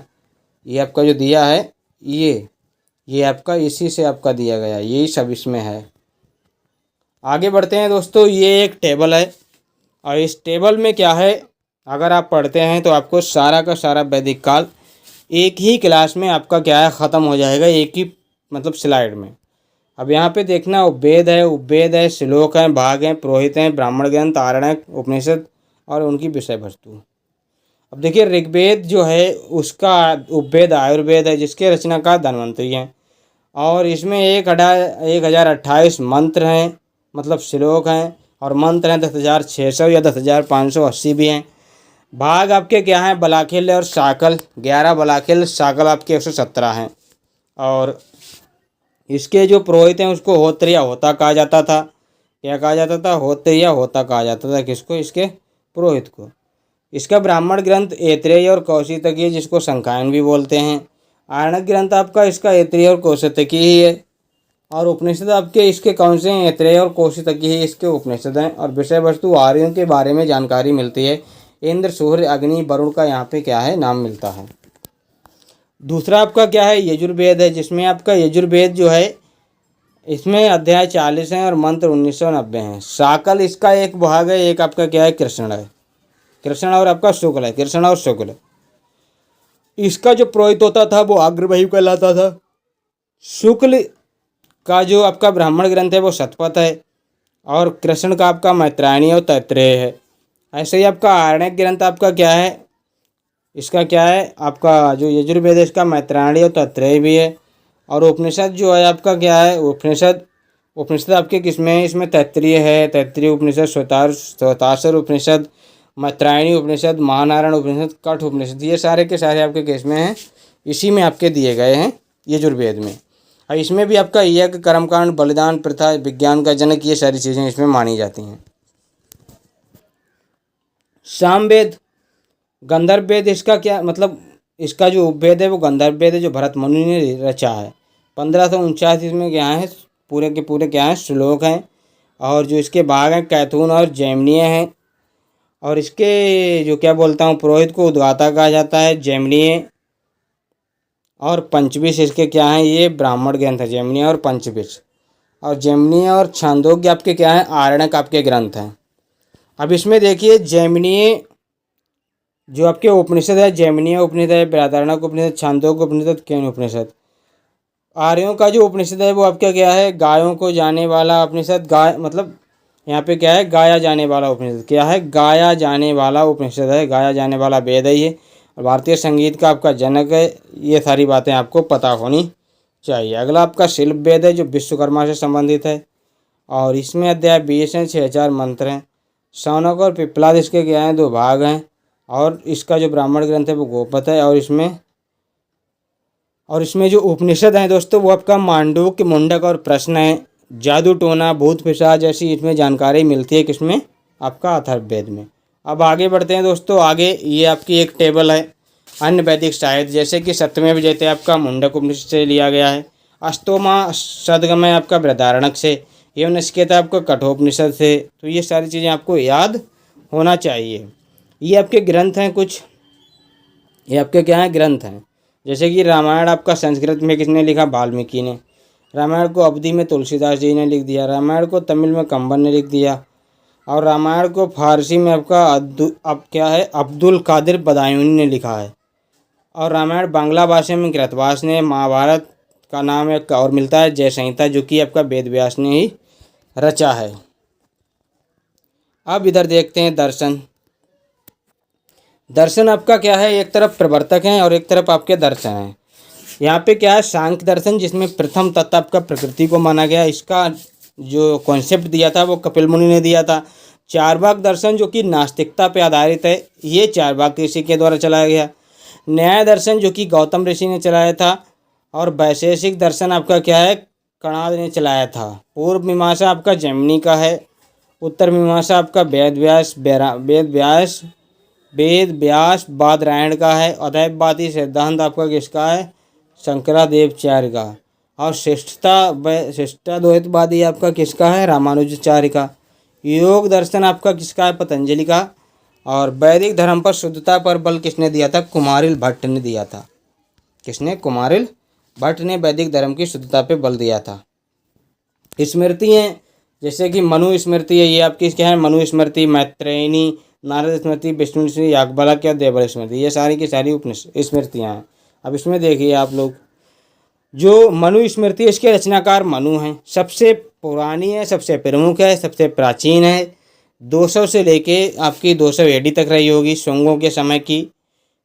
ये आपका जो दिया है, ये आपका इसी से आपका दिया गया, यही सब इसमें है। आगे बढ़ते हैं दोस्तों। ये एक टेबल है, और इस टेबल में क्या है, अगर आप पढ़ते हैं तो आपको सारा का सारा वैदिक काल एक ही क्लास में आपका क्या है, ख़त्म हो जाएगा, एक ही मतलब स्लाइड में। अब यहाँ पे देखना, उपवेद है, श्लोक हैं, भाग हैं, पुरोहित हैं, ब्राह्मण ग्रंथ, आरण्यक, उपनिषद और उनकी विषय वस्तु। अब देखिए, ऋग्वेद जो है उसका उपवेद आयुर्वेद है, जिसके रचनाकार धन्वंतरि हैं, और इसमें 1028 मंत्र हैं, मतलब श्लोक हैं, और मंत्र हैं 10,600 या 10,580 भी हैं। भाग आपके क्या हैं, बलाखिल और शाकल, 11 बलाखिल, शाकल आपके 117 हैं। और इसके जो पुरोहित हैं उसको होत्र या होता कहा जाता था। क्या कहा जाता था? होत्र या होता कहा जाता था। किसको? इसके पुरोहित को। इसका ब्राह्मण ग्रंथ ऐत्रेय और कौशितकी, जिसको संकायन भी बोलते हैं। आरण्यक ग्रंथ आपका इसका ऐत्रेय और कौशितकी ही है। और उपनिषद आपके इसके कौन से हैं? ऐत्रेय और कौशितकी ही इसके उपनिषद हैं। और विषय वस्तु आर्यों के बारे में जानकारी मिलती है। इंद्र, सूर्य, अग्नि, वरुण का यहाँ पे क्या है, नाम मिलता है। दूसरा आपका क्या है, यजुर्वेद है, जिसमें आपका यजुर्वेद जो है इसमें अध्याय 40 हैं और मंत्र 1990 हैं। शाकल इसका एक भाग है, एक आपका क्या है, कृष्ण है। कृष्ण और आपका शुक्ल है, कृष्ण और शुक्ल। इसका जो पुरोहित होता था वो अग्रवही कहलाता था। शुक्ल का जो आपका ब्राह्मण ग्रंथ है वो शतपथ है, और कृष्ण का आपका मैत्रायणी और तैत्रेय है। ऐसे ही आपका आरण्यक ग्रंथ आपका क्या है, इसका क्या है, आपका जो यजुर्वेद है इसका मैत्रायणी और तैत्रेय भी है। और उपनिषद जो है आपका क्या है, उपनिषद आपके किसमें है, इसमें तैत्तिरीय है, तैत्तिरीय उपनिषद, श्वेताश्वर उपनिषद, मैत्रायणी उपनिषद, महानारायण उपनिषद, कठ उपनिषद, ये सारे के सारे आपके केस में हैं, इसी में आपके दिए गए हैं यजुर्वेद में। और इसमें भी आपका यज्ञ, कर्मकांड, बलिदान प्रथा, विज्ञान का जनक, ये सारी चीज़ें इसमें मानी जाती हैं। सामवेद, गंधर्व वेद, इसका क्या मतलब, इसका जो उपवेद है वो गंधर्व वेद है, जो भरत मुनि ने रचा है। 1549 इसमें क्या है, पूरे के पूरे क्या हैं, श्लोक हैं। और जो इसके भाग हैं, कैथून और जैमिनीय हैं। और इसके जो क्या बोलता हूँ, पुरोहित को उद्गाता कहा जाता है, जैमिनीय। और पंचविश इसके क्या हैं, ये ब्राह्मण ग्रंथ है, जैमिनीय और पंचविश। और जैमिनीय और छांदोग्य आपके क्या हैं, आरण्यक आपके ग्रंथ हैं। अब इसमें देखिए, जैमिनीय जो आपके उपनिषद है, जैमिनीय उपनिषद है, बृहदारण्यक उपनिषद, छांदोग्य उपनिषद, केन उपनिषद। आर्यों का जो उपनिषद है वो आपका क्या है, गायों को जाने वाला उपनिषद। गाय मतलब यहाँ पे क्या है, गाया जाने वाला उपनिषद। क्या है? गाया जाने वाला उपनिषद है, गाया जाने वाला वेद है ये। और भारतीय संगीत का आपका जनक है। ये सारी बातें आपको पता होनी चाहिए। अगला आपका शिल्प वेद है, जो विश्वकर्मा से संबंधित है। और इसमें अध्याय 20 हैं, 6000 मंत्र हैं। शौनक और पिप्पलाद इसके क्या हैं, 2 भाग हैं। और इसका जो ब्राह्मण ग्रंथ है वो गोपत है। और इसमें जो उपनिषद हैं दोस्तों वो आपका मांडूक्य, मुंडक और प्रश्न है। जादू टोना, भूत पिशाच जैसी इसमें जानकारी मिलती है, किसमें, आपका अथर्ववेद में। अब आगे बढ़ते हैं दोस्तों। आगे ये आपकी एक टेबल है, अन्य वैदिक साहित्य, जैसे कि सत्यमेव जयते आपका मुंडक उपनिषद से लिया गया है। अष्टोमा सदगमय आपका बृहदारण्यक से। एवं नचिकेता आपका कठोपनिषद से। तो ये सारी चीज़ें आपको याद होना चाहिए। ये आपके ग्रंथ हैं कुछ, ये आपके क्या हैं, ग्रंथ हैं। जैसे कि रामायण आपका संस्कृत में किसने लिखा, वाल्मीकि ने। रामायण को अवधी में तुलसीदास जी ने लिख दिया। रामायण को तमिल में कंबन ने लिख दिया। और रामायण को फारसी में आपका अब क्या है, अब्दुल कादिर बदायूनी ने लिखा है। और रामायण बांग्ला भाषा में कृतवास ने। महाभारत का नाम एक और मिलता है, जय संहिता, जो कि आपका वेद व्यास ने ही रचा है। अब इधर देखते हैं दर्शन। दर्शन आपका क्या है, एक तरफ प्रवर्तक हैं और एक तरफ आपके दर्शन हैं। यहाँ पे क्या है, सांख्य दर्शन, जिसमें प्रथम तत्व आपका प्रकृति को माना गया। इसका जो कॉन्सेप्ट दिया था वो कपिल मुनि ने दिया था। चारवाक दर्शन जो कि नास्तिकता पे आधारित है, ये चारवाक ऋषि के द्वारा चलाया गया। न्याय दर्शन जो कि गौतम ऋषि ने चलाया था। और वैशेषिक दर्शन आपका क्या है, कणाद ने चलाया था। पूर्व मीमांसा आपका जैमिनी का है। उत्तर मीमांसा आपका वेद व्यास बादरायण का है। अद्वैतवादी सिद्धांत आपका किसका है? शंकरादेवचार्य का। और श्रेष्ठाद्वैतवादी आपका किसका है? रामानुजाचार्य का। योग दर्शन आपका किसका है? पतंजलि का। और वैदिक धर्म पर शुद्धता पर बल किसने दिया था? कुमारिल भट्ट ने दिया था। किसने? कुमारिल भट्ट ने वैदिक धर्म की शुद्धता पे बल दिया था। स्मृति हैं जैसे कि मनु स्मृति है, ये आपकी क्या है? मनु स्मृति, मैत्रेयनी, नारद स्मृति, विष्णु स्मृति, याज्ञवल्क्य और देवल स्मृति, ये सारी की सारी उपनिषद स्मृतियाँ हैं। अब इसमें देखिए आप लोग, जो मनु स्मृति है इसके रचनाकार मनु हैं, सबसे पुरानी है, सबसे प्रमुख है, सबसे प्राचीन है। 200 से लेके आपकी 200 एडी तक रही होगी, शुंगों के समय की।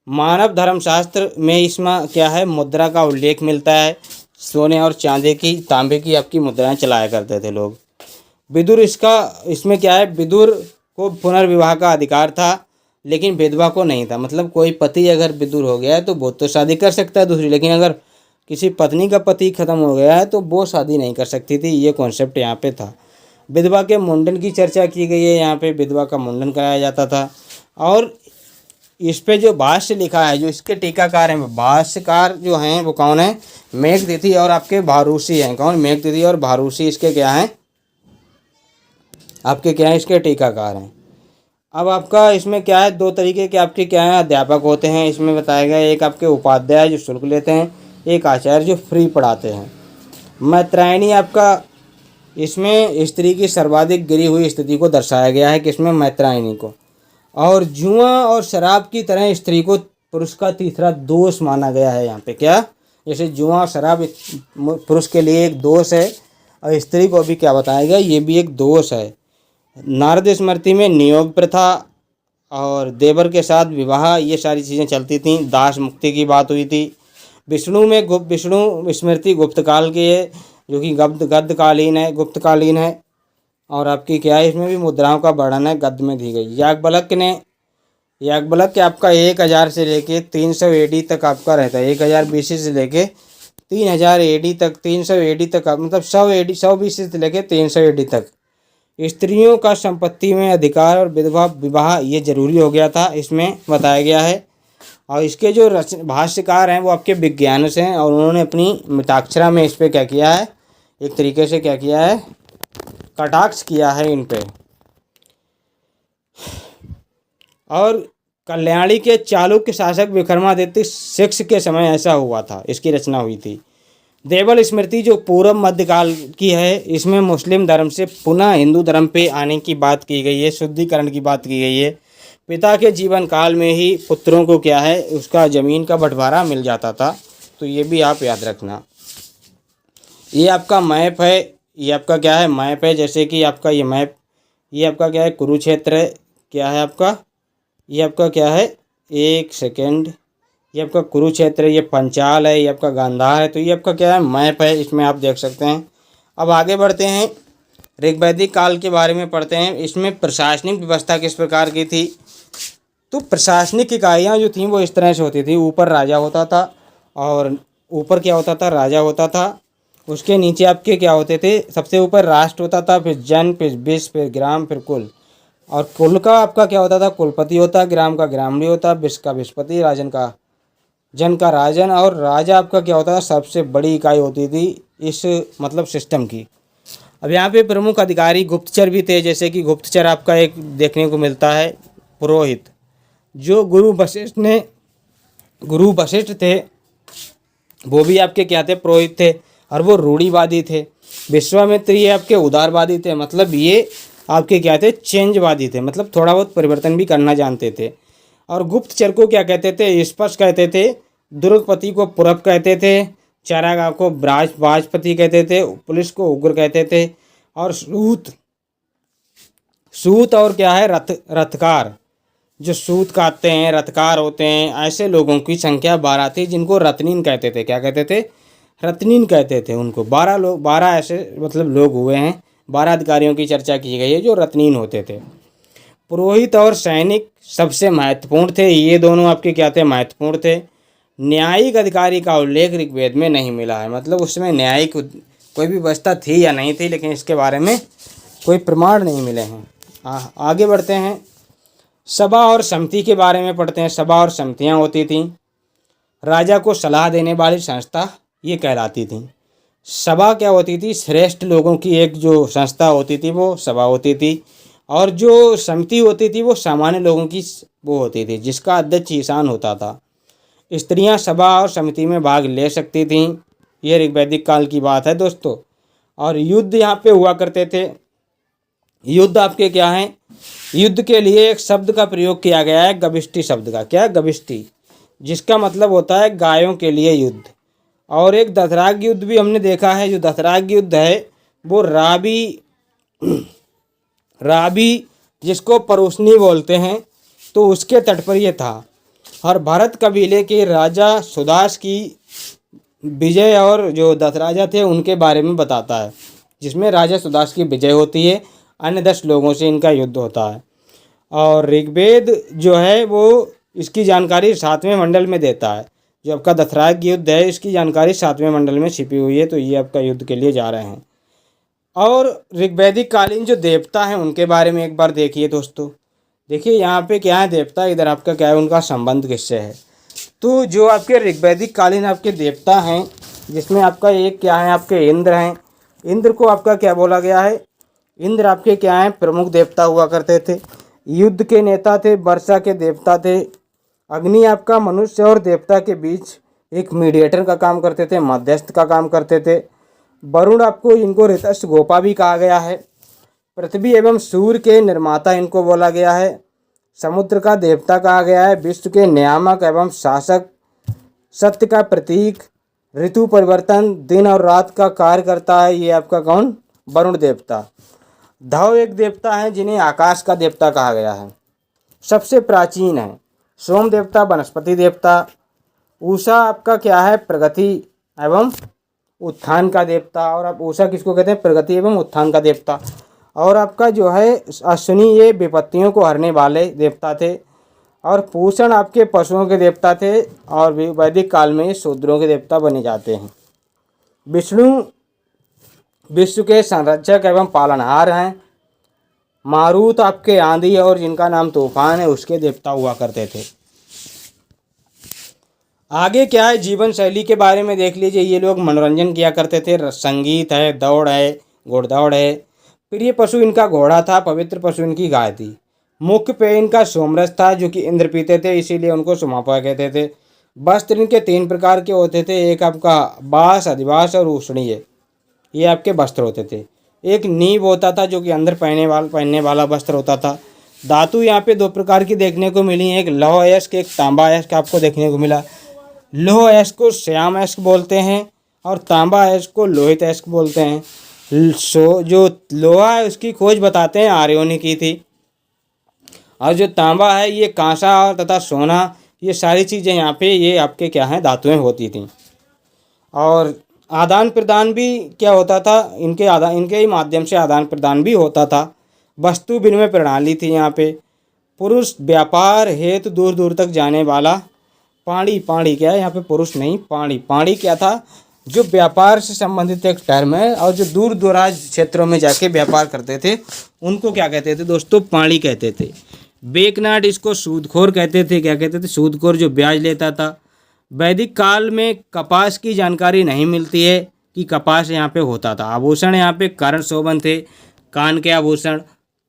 मानव धर्मशास्त्र में इसमें क्या है? मुद्रा का उल्लेख मिलता है। सोने और चांदी की, तांबे की आपकी मुद्राएं चलाया करते थे लोग। विदुर इसमें क्या है? विदुर को पुनर्विवाह का अधिकार था, लेकिन विधवा को नहीं था। मतलब कोई पति अगर विदुर हो गया है तो वो तो शादी कर सकता है दूसरी, लेकिन अगर किसी पत्नी का पति खत्म हो गया है तो वो शादी नहीं कर सकती थी। ये कॉन्सेप्ट यहाँ पे था। विधवा के मुंडन की चर्चा की गई है, यहाँ पे विधवा का मुंडन कराया जाता था। और इस पे जो भाष्य लिखा है, जो इसके टीकाकार हैं, भाष्यकार जो हैं वो कौन है? मेघतिथि और आपके भारूसी हैं। कौन? मेघतिथि और भारूसी इसके क्या हैं? आपके क्या है? इसके टीकाकार हैं। अब आपका इसमें क्या है? 2 तरीके के आपके क्या है? अध्यापक होते हैं इसमें बताया गया। एक आपके उपाध्याय जो शुल्क लेते हैं, एक आचार्य जो फ्री पढ़ाते हैं। मैत्रेयनी आपका, इसमें स्त्री की सर्वाधिक गिरी हुई स्थिति को दर्शाया गया है। किसमें? मैत्रेयनी को। और जुआ और शराब की तरह स्त्री को पुरुष का तीसरा दोष माना गया है यहाँ पे। क्या? जैसे जुआ और शराब पुरुष के लिए एक दोष है, और स्त्री को भी क्या बताया गया? ये भी एक दोष है। नारद स्मृति में नियोग प्रथा और देवर के साथ विवाह, ये सारी चीज़ें चलती थीं। दास मुक्ति की बात हुई थी। विष्णु में विष्णु स्मृति गुप्तकाल की है, जो कि गद्यकालीन है, गुप्तकालीन है। और आपकी क्या है? इसमें भी मुद्राओं का वर्णन है, गद्य में दी गई। याज्ञवल्क्य आपका 1000 से लेके 300 एडी तक आपका रहता है। 1000 BC से लेके 3000 एडी तक, 300 एडी तक, मतलब 100 BC से लेके 300 एडी तक स्त्रियों का संपत्ति में अधिकार और विधवा विवाह ये जरूरी हो गया था, इसमें बताया गया है। और इसके जो भाष्यकार हैं वो आपके विज्ञानस हैं, और उन्होंने अपनी मिताक्षरा में इस पर क्या किया है? एक तरीके से क्या किया है? कटाक्ष किया है इन पे। और कल्याणी के चालुक्य शासक विक्रमादित्य 6 के समय ऐसा हुआ था, इसकी रचना हुई थी। देवल स्मृति जो पूर्व मध्यकाल की है, इसमें मुस्लिम धर्म से पुनः हिंदू धर्म पे आने की बात की गई है, शुद्धिकरण की बात की गई है। पिता के जीवन काल में ही पुत्रों को क्या है? उसका ज़मीन का बंटवारा मिल जाता था। तो ये भी आप याद रखना। ये आपका मैप है, ये आपका क्या है? मैप है। जैसे कि आपका ये मैप, ये आपका क्या है? कुरुक्षेत्र है। क्या है आपका? ये आपका क्या है? एक सेकेंड, ये आपका कुरुक्षेत्र है, ये पंचाल है, ये आपका गांधार है। तो ये आपका क्या है? मैप है, इसमें आप देख सकते हैं। अब आगे बढ़ते हैं, ऋग्वैदिक काल के बारे में पढ़ते हैं। इसमें प्रशासनिक व्यवस्था किस प्रकार की थी? तो प्रशासनिक इकाइयाँ जो थीं वो इस तरह से होती थी। ऊपर राजा होता था, और ऊपर क्या होता था? राजा होता था। उसके नीचे आपके क्या होते थे? सबसे ऊपर राष्ट्र होता था, फिर जन, फिर विश्व, फिर ग्राम, फिर कुल। और कुल का आपका क्या होता था? कुलपति होता, ग्राम का ग्रामणी होता, विश्व का विश्वपति, राजन का जन का राजन। और राजा आपका क्या होता था? सबसे बड़ी इकाई होती थी इस मतलब सिस्टम की। अब यहाँ पे प्रमुख अधिकारी गुप्तचर भी थे। जैसे कि गुप्तचर आपका एक देखने को मिलता है पुरोहित, जो गुरु वशिष्ठ थे, वो भी आपके क्या थे? पुरोहित थे। और वो रूढ़िवादी थे। विश्वामित्र ये आपके उदारवादी थे, मतलब ये आपके क्या थे? चेंजवादी थे, मतलब थोड़ा बहुत परिवर्तन भी करना जानते थे। और गुप्तचर को क्या कहते थे? स्पष्ट कहते थे। दुर्गपति को पुरब कहते थे। चारागाह को बाजपति कहते थे। पुलिस को उग्र कहते थे। और सूत और क्या है? रथकार, जो सूत काटते हैं, रथकार होते हैं, ऐसे लोगों की संख्या 12 थी, जिनको रत्नीन कहते थे। क्या कहते थे? रत्नीन कहते थे उनको। 12 ऐसे मतलब लोग हुए हैं। 12 अधिकारियों की चर्चा की गई है जो रत्नीन होते थे। पुरोहित और सैनिक सबसे महत्वपूर्ण थे। ये दोनों आपके क्या थे? महत्वपूर्ण थे। न्यायिक अधिकारी का उल्लेख ऋग्वेद में नहीं मिला है, मतलब उसमें न्यायिक कोई भी व्यवस्था थी या नहीं थी, लेकिन इसके बारे में कोई प्रमाण नहीं मिले हैं। आगे बढ़ते हैं। सभा और समिति के बारे में पढ़ते हैं। सभा और समितियाँ होती थीं। राजा को सलाह देने वाली संस्था ये कहलाती थी। सभा क्या होती थी? श्रेष्ठ लोगों की एक जो संस्था होती थी वो सभा होती थी। और जो समिति होती थी वो सामान्य लोगों की वो होती थी, जिसका अध्यक्ष ईशान होता था। स्त्रियां सभा और समिति में भाग ले सकती थीं। ये ऋग्वैदिक काल की बात है दोस्तों। और युद्ध यहाँ पे हुआ करते थे। युद्ध आपके क्या हैं? युद्ध के लिए एक शब्द का प्रयोग किया गया है, गविष्टि शब्द का। क्या? गविष्टि, जिसका मतलब होता है गायों के लिए युद्ध। और एक दशराग युद्ध भी हमने देखा है। जो दशराग युद्ध है वो रावी जिसको परोसनी बोलते हैं, तो उसके तट पर ये था। और भरत कबीले के राजा सुदास की विजय और जो 10 राजा थे उनके बारे में बताता है, जिसमें राजा सुदास की विजय होती है, अन्य 10 लोगों से इनका युद्ध होता है। और ऋग्वेद जो है वो इसकी जानकारी 7वें मंडल में देता है। जो आपका दशराग युद्ध है इसकी जानकारी 7वें मंडल में छिपी हुई है। तो ये आपका युद्ध के लिए जा रहे हैं। और ऋग्वैदिक कालीन जो देवता हैं उनके बारे में एक बार देखिए दोस्तों। देखिए यहाँ पे क्या है देवता, इधर आपका क्या है, उनका संबंध किससे है। तो जो आपके ऋग्वैदिक कालीन आपके देवता हैं, जिसमें आपका एक क्या है, आपके इंद्र हैं। इंद्र को आपका क्या बोला गया है? इंद्र आपके क्या हैं? प्रमुख देवता हुआ करते थे। युद्ध के नेता थे, वर्षा के देवता थे। अग्नि आपका मनुष्य और देवता के बीच एक मीडिएटर का काम करते थे, मध्यस्थ का काम करते थे। वरुण आपको, इनको ऋतस्य गोपा भी कहा गया है। पृथ्वी एवं सूर्य के निर्माता इनको बोला गया है। समुद्र का देवता कहा गया है। विश्व के नियामक एवं शासक, सत्य का प्रतीक, ऋतु परिवर्तन, दिन और रात का कार्य करता है, ये आपका कौन? वरुण देवता। धव एक देवता है जिन्हें आकाश का देवता कहा गया है, सबसे प्राचीन है। सोम देवता वनस्पति देवता। उषा आपका क्या है? प्रगति एवं उत्थान का देवता। और आप उषा किसको कहते हैं? प्रगति एवं उत्थान का देवता। और आपका जो है अश्विनी, ये विपत्तियों को हरने वाले देवता थे। और पूषण आपके पशुओं के देवता थे। और वैदिक काल में शूद्रों के देवता बने जाते हैं। विष्णु विश्व के संरक्षक एवं पालनहार हैं। मारुत आपके आंधी और जिनका नाम तूफान है उसके देवता हुआ करते थे। आगे क्या है, जीवन शैली के बारे में देख लीजिए। ये लोग मनोरंजन किया करते थे। संगीत है, दौड़ है, घोड़दौड़ है। प्रिय पशु इनका घोड़ा था, पवित्र पशु इनकी गाय थी। मुख्य पेय इनका सोमरस था, जो कि इंद्र पीते थे, इसीलिए उनको सुमापा कहते थे। वस्त्र इनके 3 प्रकार के होते थे। एक आपका बास, अधिवास और उष्णीय, ये आपके वस्त्र होते थे। एक नीब होता था जो कि अंदर पहनने वाला वस्त्र होता था। धातु यहाँ पे 2 प्रकार की देखने को मिली है, एक लौह अयस्क, एक तांबा अयस्क आपको देखने को मिला। लौह अयस्क को श्याम अयस्क बोलते हैं और तांबा अयस्क को लोहित अयस्क बोलते हैं। जो लोहा है उसकी खोज बताते हैं आर्यों ने की थी। और जो तांबा है ये कांसा और तथा सोना, ये सारी चीज़ें यहाँ पे ये आपके क्या हैं, धातुएं होती थी। और आदान प्रदान भी क्या होता था, इनके ही माध्यम से आदान प्रदान भी होता था। वस्तु विनिमय प्रणाली थी यहाँ पे। पुरुष व्यापार हेतु दूर दूर तक जाने वाला। पाणी क्या है यहाँ पे? पुरुष नहीं, पाणी क्या था? जो व्यापार से संबंधित एक टर्म है। और जो दूर दराज क्षेत्रों में जाके व्यापार करते थे उनको क्या कहते थे दोस्तों? पाणी कहते थे। बेकनाट इसको सूदखोर कहते थे। क्या कहते थे? सूदखोर, जो ब्याज लेता था। वैदिक काल में कपास की जानकारी नहीं मिलती है कि कपास यहाँ पे होता था। आभूषण यहाँ पे कर्ण शोभन थे, कान के आभूषण।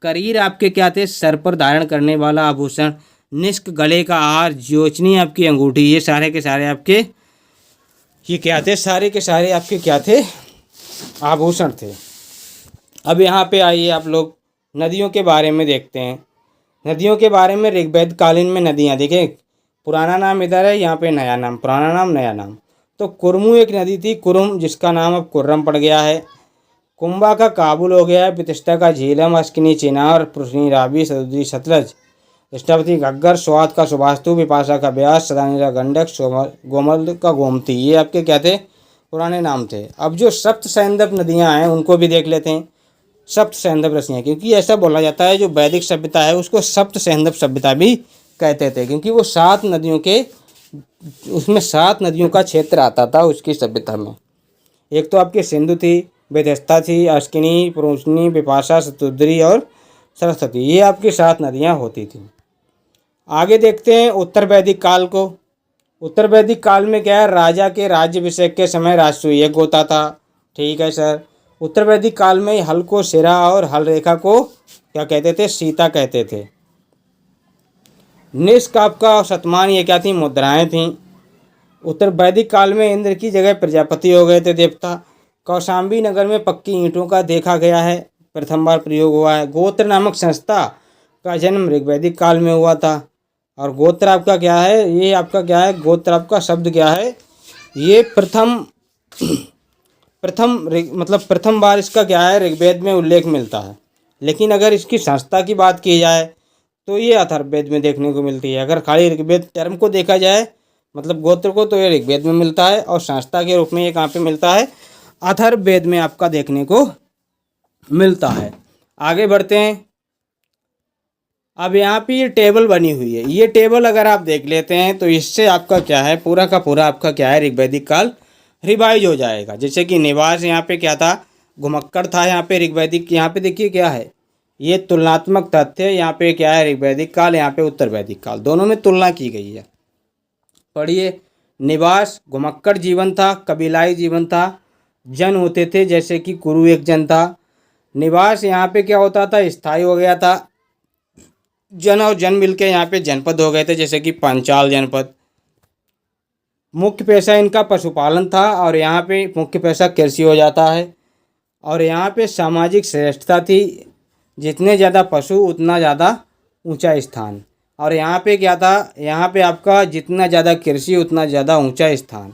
करीर आपके क्या थे? सर पर धारण करने वाला आभूषण। निष्क गले का हार, जोचनी आपकी अंगूठी, ये सारे के सारे आपके ये क्या थे? सारे के सारे आपके क्या थे? आभूषण थे। अब यहाँ पे आइए आप लोग नदियों के बारे में देखते हैं। नदियों के बारे में ऋग्वेद कालीन में नदियाँ देखें, पुराना नाम इधर है, यहाँ पे नया नाम, पुराना नाम नया नाम। तो कुरमु एक नदी थी, कुरुम, जिसका नाम अब कुर्रम पड़ गया है। कुंभा का काबुल हो गया है। प्रतिष्ठा का झीलम, अस्किनी चिनार, पुष्णी रावी, सदुदी सतलज, इष्टावती घग्गर, स्वाद का सुभास्तु, विपाशा का ब्यास, सदानीरा गंडक, गोमल का गोमती, ये आपके क्या थे? पुराने नाम थे। अब जो सप्त सैंधव नदियाँ हैं उनको भी देख लेते हैं। सप्त सैंधव रस्सियाँ, क्योंकि ऐसा बोला जाता है जो वैदिक सभ्यता है उसको सप्त सैंधव सभ्यता भी कहते थे, क्योंकि वो 7 नदियों के उसमें 7 नदियों का क्षेत्र आता था उसकी सभ्यता में। एक तो आपकी सिंधु थी, वेदस्ता थी, अश्किनी, पुरुषनी, विपाशा, शतुद्री और सरस्वती, ये आपकी 7 नदियाँ होती थीं। आगे देखते हैं उत्तर वैदिक काल को। उत्तर वैदिक काल में क्या है, राजा के राज्याभिषेक के समय राजसूय यज्ञ होता था। ठीक है सर। उत्तर वैदिक काल में हल को शिरा और हल रेखा को क्या कहते थे, सीता कहते थे। निष्क आपका शतमान ये क्या थी, मुद्राएं थीं। उत्तर वैदिक काल में इंद्र की जगह प्रजापति हो गए थे देवता। कौशाम्बी नगर में पक्की ईंटों का देखा गया है, प्रथम बार प्रयोग हुआ है। गोत्र नामक संस्था का जन्म ऋग्वैदिक काल में हुआ था। और गोत्र आपका क्या है, ये आपका क्या है, गोत्र आपका शब्द क्या है, ये मतलब प्रथम बार इसका क्या है, ऋग्वेद में उल्लेख मिलता है। लेकिन अगर इसकी संस्था की बात की जाए तो ये अथर्ववेद में देखने को मिलती है। अगर खाली ऋग्वेद टर्म को देखा जाए, मतलब गोत्र को, तो ये ऋग्वेद में मिलता है, और संस्था के रूप में ये कहाँ पे मिलता है, अथर्ववेद में आपका देखने को मिलता है। आगे बढ़ते हैं। अब यहाँ पे ये टेबल बनी हुई है, ये टेबल अगर आप देख लेते हैं तो इससे आपका क्या है, पूरा का पूरा आपका क्या है, ऋग्वैदिक काल रिवाइज हो जाएगा। जैसे कि निवास यहाँ पे क्या था, घुमक्कड़ था यहाँ पे ऋग्वैदिक, यहाँ पे देखिए क्या है, ये तुलनात्मक तथ्य, यहाँ पे क्या है ऋग्वैदिक काल, यहाँ पे उत्तर वैदिक काल, दोनों में तुलना की गई है। पढ़िए, निवास घुमक्कड़ जीवन था, कबीलाई जीवन था, जन होते थे, जैसे कि कुरु एक जन था। निवास यहाँ पे क्या होता था, स्थायी हो गया था। जन और जन मिलके यहाँ पे जनपद हो गए थे, जैसे कि पांचाल जनपद। मुख्य पेशा इनका पशुपालन था, और यहाँ पे मुख्य पेशा कृषि हो जाता है। और यहाँ पे सामाजिक श्रेष्ठता थी, जितने ज़्यादा पशु उतना ज़्यादा ऊंचा स्थान। और यहाँ पे क्या था, यहाँ पे आपका जितना ज़्यादा कृषि उतना ज़्यादा ऊंचा स्थान।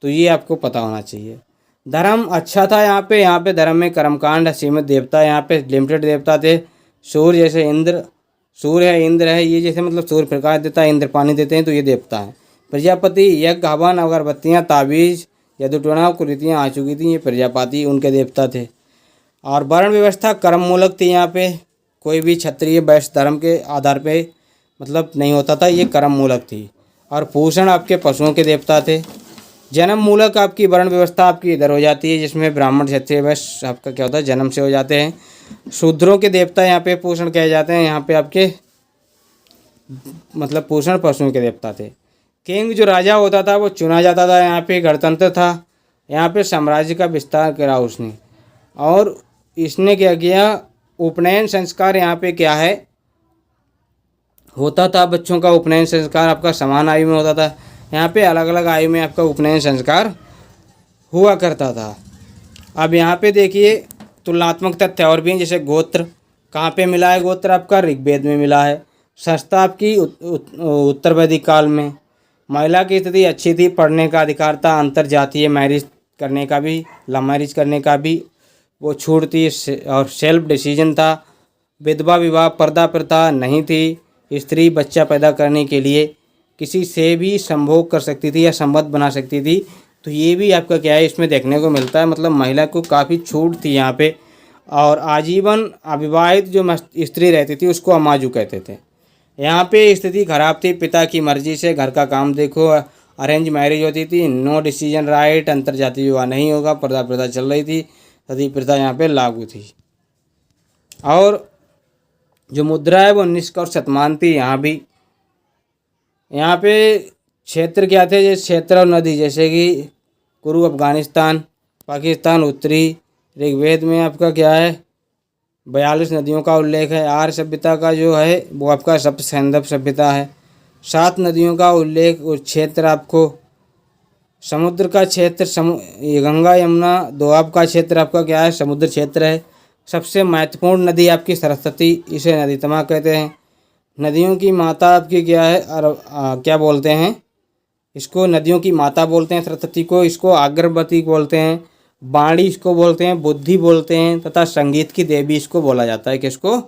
तो ये आपको पता होना चाहिए। धर्म अच्छा था यहाँ पे धर्म में कर्मकांड, सीमित देवता, यहाँ पे लिमिटेड देवता थे। सूर्य जैसे इंद्र, सूर्य है, इंद्र है, ये जैसे मतलब सूर्य प्रकाश देता है, इंद्र पानी देते हैं, तो ये देवता है। प्रजापति यज्ञ, हवन, अगरबत्तियाँ, ताबीज, यदुटोना, कुरीतियाँ आ चुकी थी, ये प्रजापति उनके देवता थे। और वर्ण व्यवस्था कर्म मूलक थी। यहाँ पे कोई भी क्षत्रिय वैश्य धर्म के आधार पे मतलब नहीं होता था, ये कर्म मूलक थी। और पूषण आपके पशुओं के देवता थे। जन्म मूलक आपकी वर्ण व्यवस्था आपकी इधर हो जाती है, जिसमें ब्राह्मण क्षत्रिय वैश्य आपका क्या होता है, जन्म से हो जाते हैं। शूद्रों के देवता यहाँ पे पूषण कहे जाते हैं, यहाँ पे आपके मतलब पूषण पशुओं के देवता थे। किंग जो राजा होता था वो चुना जाता था, यहाँ पे गणतंत्र था, यहाँ पे साम्राज्य का विस्तार करा उसने। और इसने क्या किया, उपनयन संस्कार यहाँ पे क्या है होता था, बच्चों का उपनयन संस्कार आपका समान आयु में होता था। यहाँ पे अलग अलग आयु में आपका उपनयन संस्कार हुआ करता था। अब यहाँ पे देखिए तुलनात्मक तथ्य और भी हैं, जैसे गोत्र कहाँ पे मिला है, गोत्र आपका ऋग्वेद में मिला है। संस्था आपकी उत्तर वैदिक काल में। महिला की स्थिति अच्छी थी, पढ़ने का अधिकार था, अंतर जातीय मैरिज करने का भी, लव मैरिज करने का भी वो छूट थी, और सेल्फ डिसीजन था। विधवा विवाह पर्दा प्रथा नहीं थी। स्त्री बच्चा पैदा करने के लिए किसी से भी संभोग कर सकती थी या संबंध बना सकती थी। तो ये भी आपका क्या है, इसमें देखने को मिलता है, मतलब महिला को काफ़ी छूट थी यहाँ पे। और आजीवन अविवाहित जो स्त्री रहती थी उसको अमाजू कहते थे। यहाँ पे स्थिति खराब थी, पिता की मर्जी से घर का काम देखो, अरेंज मैरिज होती थी, नो डिसीजन राइट, अंतर्जातीय विवाह नहीं होगा, पर्दा प्रथा चल रही थी, सती प्रथा यहाँ पे लागू थी। और जो मुद्रा है वो निष्क और शतमान थी। यहाँ पे क्षेत्र क्या थे, जैसे क्षेत्र और नदी, जैसे कि कुरु अफगानिस्तान, पाकिस्तान उत्तरी। ऋग्वेद में आपका क्या है 42 नदियों का उल्लेख है। आर्य सभ्यता का जो है वो आपका सप्त सैंधव सभ्यता है। 7 नदियों का उल्लेख और क्षेत्र आपको समुद्र का क्षेत्र ये गंगा यमुना दोआब का क्षेत्र आपका क्या है समुद्र क्षेत्र है। सबसे महत्वपूर्ण नदी आपकी सरस्वती, इसे नदीतमा कहते हैं। नदियों की माता आपकी क्या है क्या बोलते हैं इसको, नदियों की माता बोलते हैं सरस्वती को, इसको अग्रवती बोलते हैं, बाणी इसको बोलते हैं, बुद्धि बोलते हैं, तथा संगीत की देवी इसको बोला जाता है, किसको,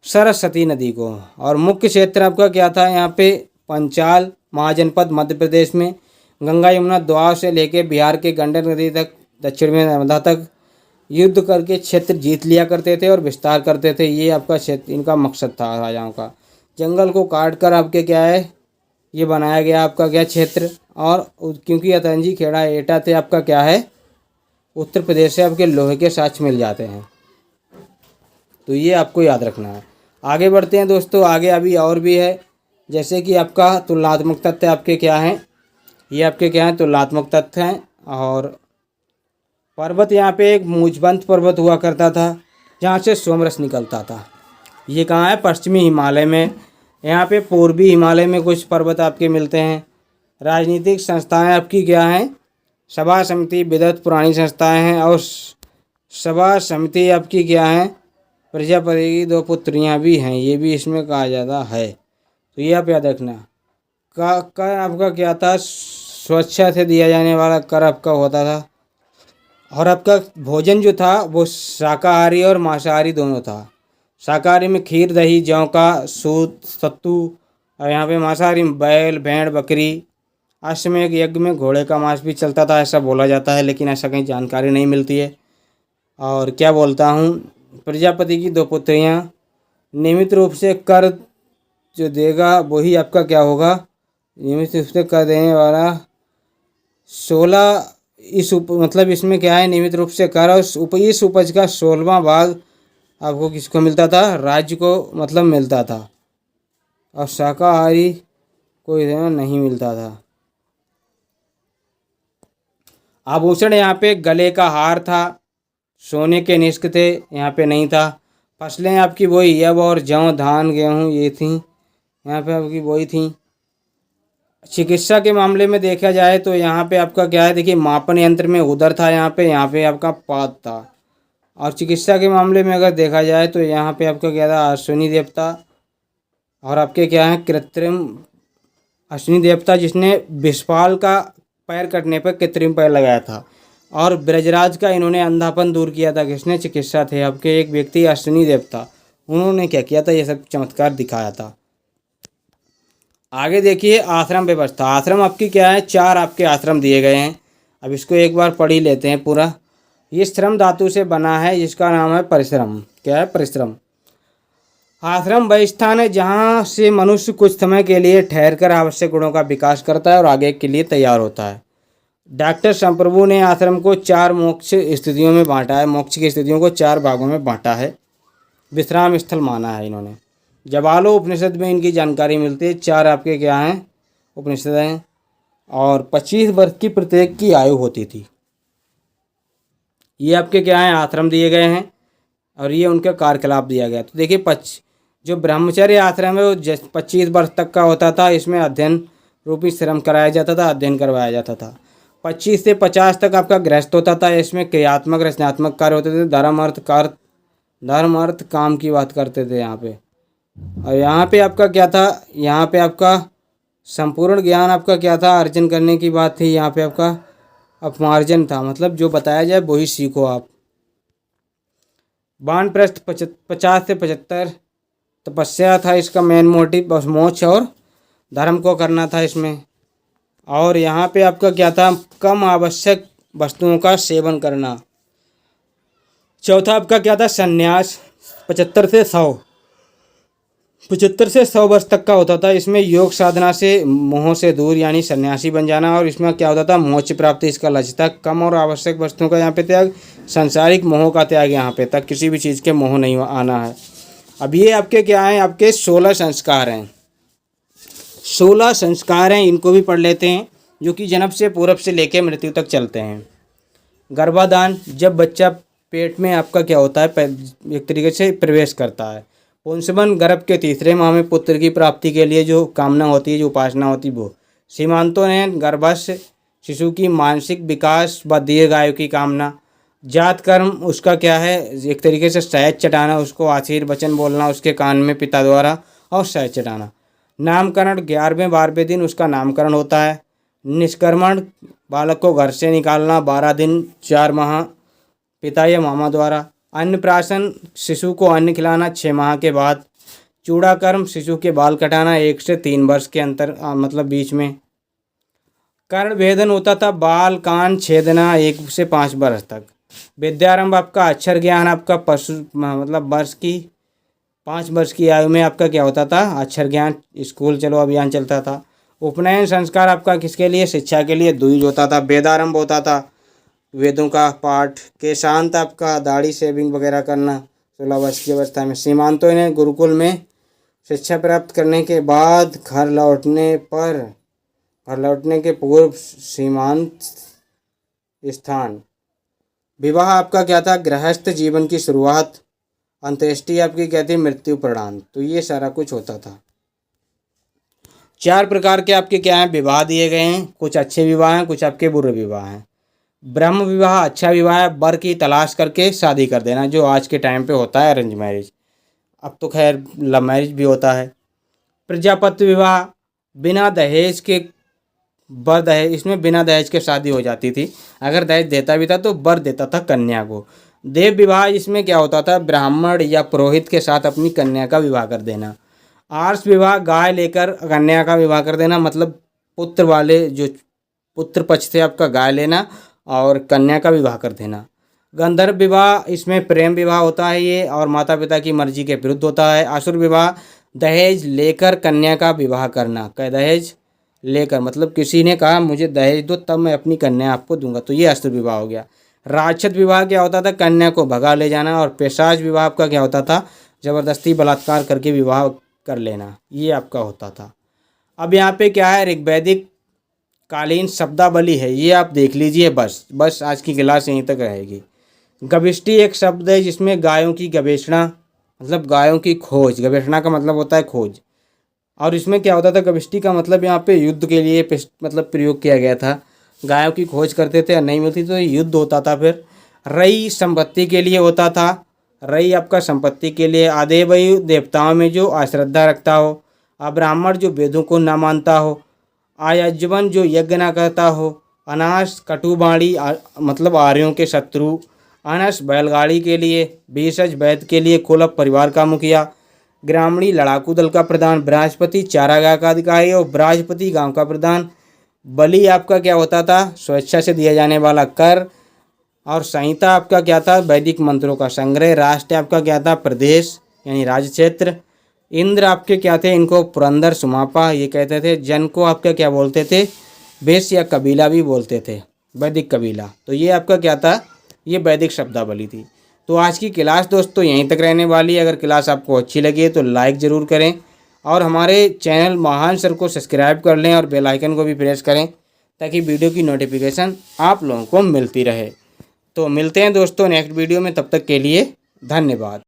सरस्वती नदी को। और मुख्य क्षेत्र आपका क्या था यहाँ पे पंचाल महाजनपद मध्य प्रदेश में। गंगा यमुना दोआब से लेके बिहार के गंडक नदी तक, दक्षिण में नर्मदा तक युद्ध करके क्षेत्र जीत लिया करते थे और विस्तार करते थे। ये आपका क्षेत्र इनका मकसद था राजाओं का। जंगल को काट कर आपके क्या है ये बनाया गया आपका क्या क्षेत्र। और क्योंकि अतरंजी खेड़ा एटा थे आपका क्या है उत्तर प्रदेश से आपके लोहे के साक्ष्य मिल जाते हैं। तो ये आपको याद रखना है। आगे बढ़ते हैं दोस्तों, आगे अभी और भी है, जैसे कि आपका तुलनात्मक तथ्य आपके क्या हैं, ये आपके क्या हैं तुलनात्मक तथ्य हैं। और पर्वत, यहाँ पे एक मूजबंत पर्वत हुआ करता था जहाँ से सोमरस निकलता था। ये कहाँ है? पश्चिमी हिमालय में। यहाँ पे पूर्वी हिमालय में कुछ पर्वत आपके मिलते हैं। राजनीतिक संस्थाएं आपकी क्या हैं? सभा समिति विदत पुरानी संस्थाएं हैं। और सभा समिति आपकी क्या है? प्रजापति की दो पुत्रियां भी हैं, ये भी इसमें कहा जाता है। तो ये आप याद रखना। कर आपका क्या था? स्वेच्छा से दिया जाने वाला कर आपका होता था। और आपका भोजन जो था वो शाकाहारी और मांसाहारी दोनों था। शाकाहारी में खीर दही जौ का सूत सत्तू, और यहाँ पे मांसाहारी में बैल भेड़ बकरी। अश्वमेध यज्ञ में घोड़े का मांस भी चलता था, ऐसा बोला जाता है, लेकिन ऐसा कहीं जानकारी नहीं मिलती है। और क्या बोलता हूँ, प्रजापति की दो पुत्रियाँ, नियमित रूप से कर जो देगा वही आपका क्या होगा? नियमित रूप से कर देने वाला 16 मतलब इसमें क्या है? नियमित रूप से कर, और इस उपज का 16वां भाग आपको किसको मिलता था? राज्य को मतलब मिलता था। और शाकाहारी को इतना नहीं मिलता था। आभूषण यहाँ पे गले का हार था, सोने के निष्क थे, यहाँ पे नहीं था। फसलें आपकी वही अब और जौ धान गेहूँ ये थी, यहाँ पे आपकी वही थी। चिकित्सा के मामले में देखा जाए तो यहाँ पे आपका क्या है? देखिए, मापन यंत्र में उदर था, यहाँ पे आपका पाद था। और चिकित्सा के मामले में अगर देखा जाए तो यहाँ पे आपका क्या था? अश्विनी देवता। और आपके क्या है? कृत्रिम अश्विनी देवता, जिसने विषपाल का पैर कटने पर कृत्रिम पैर लगाया था। और ब्रजराज का इन्होंने अंधापन दूर किया था। किसने? चिकित्सा थे आपके एक व्यक्ति अश्विनी देवता, उन्होंने क्या किया था? ये सब चमत्कार दिखाया था। आगे देखिए, आश्रम व्यवस्था। आश्रम आपकी क्या है? 4 आपके आश्रम दिए गए हैं। अब इसको एक बार पढ़ ही लेते हैं पूरा। ये श्रम धातु से बना है, जिसका नाम है परिश्रम। क्या है? परिश्रम। आश्रम वह स्थान है जहाँ से मनुष्य कुछ समय के लिए ठहरकर आवश्यक गुणों का विकास करता है और आगे के लिए तैयार होता है। डॉक्टर संप्रभु ने आश्रम को 4 मोक्ष स्थितियों में बांटा है। मोक्ष की स्थितियों को 4 भागों में बांटा है, विश्राम स्थल माना है इन्होंने। जवालो उपनिषद में इनकी जानकारी मिलती है। 4 आपके क्या हैं? उपनिषद हैं। और 25 वर्ष की प्रत्येक की आयु होती थी। ये आपके क्या हैं? आश्रम दिए गए हैं। और ये उनका कार्यकलाप दिया गया। तो देखिए, जो ब्रह्मचर्य आश्रम है वो 25 वर्ष तक का होता था। इसमें अध्ययन रूपी श्रम कराया जाता था, अध्ययन करवाया जाता था। 25 से 50 तक आपका गृहस्थ होता था। इसमें क्रियात्मक रचनात्मक कार्य होते थे। धर्म अर्थ काम की बात करते थे यहाँ पे। और यहाँ पे आपका क्या था? यहाँ पे आपका संपूर्ण ज्ञान आपका क्या था? अर्जन करने की बात थी। यहाँ पे आपका अपमार्जन था, मतलब जो बताया जाए वही सीखो आप। वानप्रस्थ 50 से 75 तपस्या था इसका मेन मोटिव, बस मोक्ष और धर्म को करना था इसमें। और यहाँ पे आपका क्या था? कम आवश्यक वस्तुओं का सेवन करना। चौथा आपका क्या था? संन्यास। 75 से 100 वर्ष तक का होता था। इसमें योग साधना से मोह से दूर यानी सन्यासी बन जाना। और इसमें क्या होता था? मोक्ष प्राप्ति इसका लक्ष्य था। कम और आवश्यक वस्तुओं का यहाँ पे त्याग, सांसारिक मोह का त्याग। यहाँ पे तक किसी भी चीज़ के मोह नहीं आना है। अब ये आपके क्या हैं? आपके 16 संस्कार हैं। 16 संस्कार हैं, इनको भी पढ़ लेते हैं, जो कि जन्म से पूर्व से लेकर मृत्यु तक चलते हैं। गर्भाधान, जब बच्चा पेट में आपका क्या होता है? एक तरीके से प्रवेश करता है। पुंसवन, गर्भ के 3रे माह में पुत्र की प्राप्ति के लिए जो कामना होती है, जो उपासना होती है वो। सीमांतों ने गर्भस्थ शिशु की मानसिक विकास व दीर्घायु की कामना। जात कर्म उसका क्या है? एक तरीके से शहद चटाना, उसको आशीर्वचन बोलना उसके कान में पिता द्वारा, और शहद चटाना। नामकरण, 11वें 12वें दिन उसका नामकरण होता है। निष्क्रमण, बालक को घर से निकालना 12 दिन 4 माह पिता या मामा द्वारा। अन्नप्राशन, शिशु को अन्न खिलाना 6 माह के बाद। चूड़ाकर्म, शिशु के बाल कटाना 1 से 3 वर्ष के अंतर मतलब बीच में। कर्ण भेदन होता था, बाल कान छेदना 1 से 5 वर्ष तक। विद्यारंभ आपका अक्षर ज्ञान आपका पशु मतलब 5 वर्ष की आयु में आपका क्या होता था? अक्षर ज्ञान, स्कूल चलो अभियान चलता था। उपनयन संस्कार आपका किसके लिए? शिक्षा के लिए द्विज होता था। वेदारंभ होता था, वेदों का पाठ। केशांत आपका दाढ़ी शेविंग वगैरह करना 16 वर्ष की अवस्था में। सीमांतों ने गुरुकुल में शिक्षा प्राप्त करने के बाद घर लौटने के पूर्व सीमांत स्थान। विवाह आपका क्या था, गृहस्थ जीवन की शुरुआत। अंत्येष्टि आपकी क्या थी, मृत्यु प्रदान। तो ये सारा कुछ होता था। 4 प्रकार के आपके क्या हैं, विवाह दिए गए हैं। कुछ अच्छे विवाह हैं, कुछ आपके बुरे विवाह हैं। ब्रह्म विवाह अच्छा विवाह है, वर की तलाश करके शादी कर देना, जो आज के टाइम पे होता है अरेंज मैरिज। अब तो खैर लव मैरिज भी होता है। प्रजापति विवाह बिना दहेज के, वर दहेज, इसमें बिना दहेज के शादी हो जाती थी। अगर दहेज देता भी था तो वर देता था कन्या को। देव विवाह, इसमें क्या होता था, ब्राह्मण या पुरोहित के साथ अपनी कन्या का विवाह कर देना। आर्ष विवाह, गाय लेकर कन्या का विवाह कर देना, मतलब पुत्र वाले जो पुत्र पक्ष से आपका गाय लेना और कन्या का विवाह कर देना। गंधर्व विवाह, इसमें प्रेम विवाह होता है ये, और माता पिता की मर्जी के विरुद्ध होता है। असुर विवाह, दहेज लेकर कन्या का विवाह करना। दहेज लेकर मतलब किसी ने कहा मुझे दहेज दो तब मैं अपनी कन्या आपको दूंगा, तो ये असुर विवाह हो गया। राक्षस विवाह क्या होता था, कन्या को भगा ले जाना। और पेशाच विवाह आपका क्या होता था, जबरदस्ती बलात्कार करके विवाह कर लेना, ये आपका होता था। अब यहाँ पे क्या है, ऋग्वैदिक कालीन शब्दावली है, ये आप देख लीजिए। बस आज की क्लास यहीं तक रहेगी। गविष्टि एक शब्द है जिसमें गायों की गवेषणा, मतलब गायों की खोज। गवेषणा का मतलब होता है खोज। और इसमें क्या होता था, गविष्टि का मतलब यहाँ पे युद्ध के लिए मतलब प्रयोग किया गया था। गायों की खोज करते थे और नहीं मिलती तो युद्ध होता था। फिर रई संपत्ति के लिए होता था। रई आपका संपत्ति के लिए। आदेवयु देवताओं में जो अश्रद्धा रखता हो। अब्राह्मण जो वेदों को न मानता हो। आयज्वन जो यज्ञ न करता हो। अनाश कटुबाणी मतलब आर्यों के शत्रु। अनस बैलगाड़ी के लिए। बीसज वैद के लिए कुलप परिवार का मुखिया। ग्रामीणी लड़ाकू दल का प्रधान। बृहस्पति चारागाह का अधिकारी और बृहस्पति गांव का प्रधान। बलि आपका क्या होता था, स्वेच्छा से दिया जाने वाला कर। और संहिता आपका क्या था, वैदिक मंत्रों का संग्रह। राष्ट्र आपका क्या था, प्रदेश यानी राज्य क्षेत्र। इंद्र आपके क्या थे, इनको पुरंदर सुमापा ये कहते थे। जन को आपका क्या बोलते थे, वेश या कबीला भी बोलते थे, वैदिक कबीला। तो ये आपका क्या था, ये वैदिक शब्दावली थी। तो आज की क्लास दोस्तों यहीं तक रहने वाली है। अगर क्लास आपको अच्छी लगी है तो लाइक ज़रूर करें और हमारे चैनल महान सर को सब्सक्राइब कर लें और बेल आइकन को भी प्रेस करें ताकि वीडियो की नोटिफिकेशन आप लोगों को मिलती रहे। तो मिलते हैं दोस्तों नेक्स्ट वीडियो में, तब तक के लिए धन्यवाद।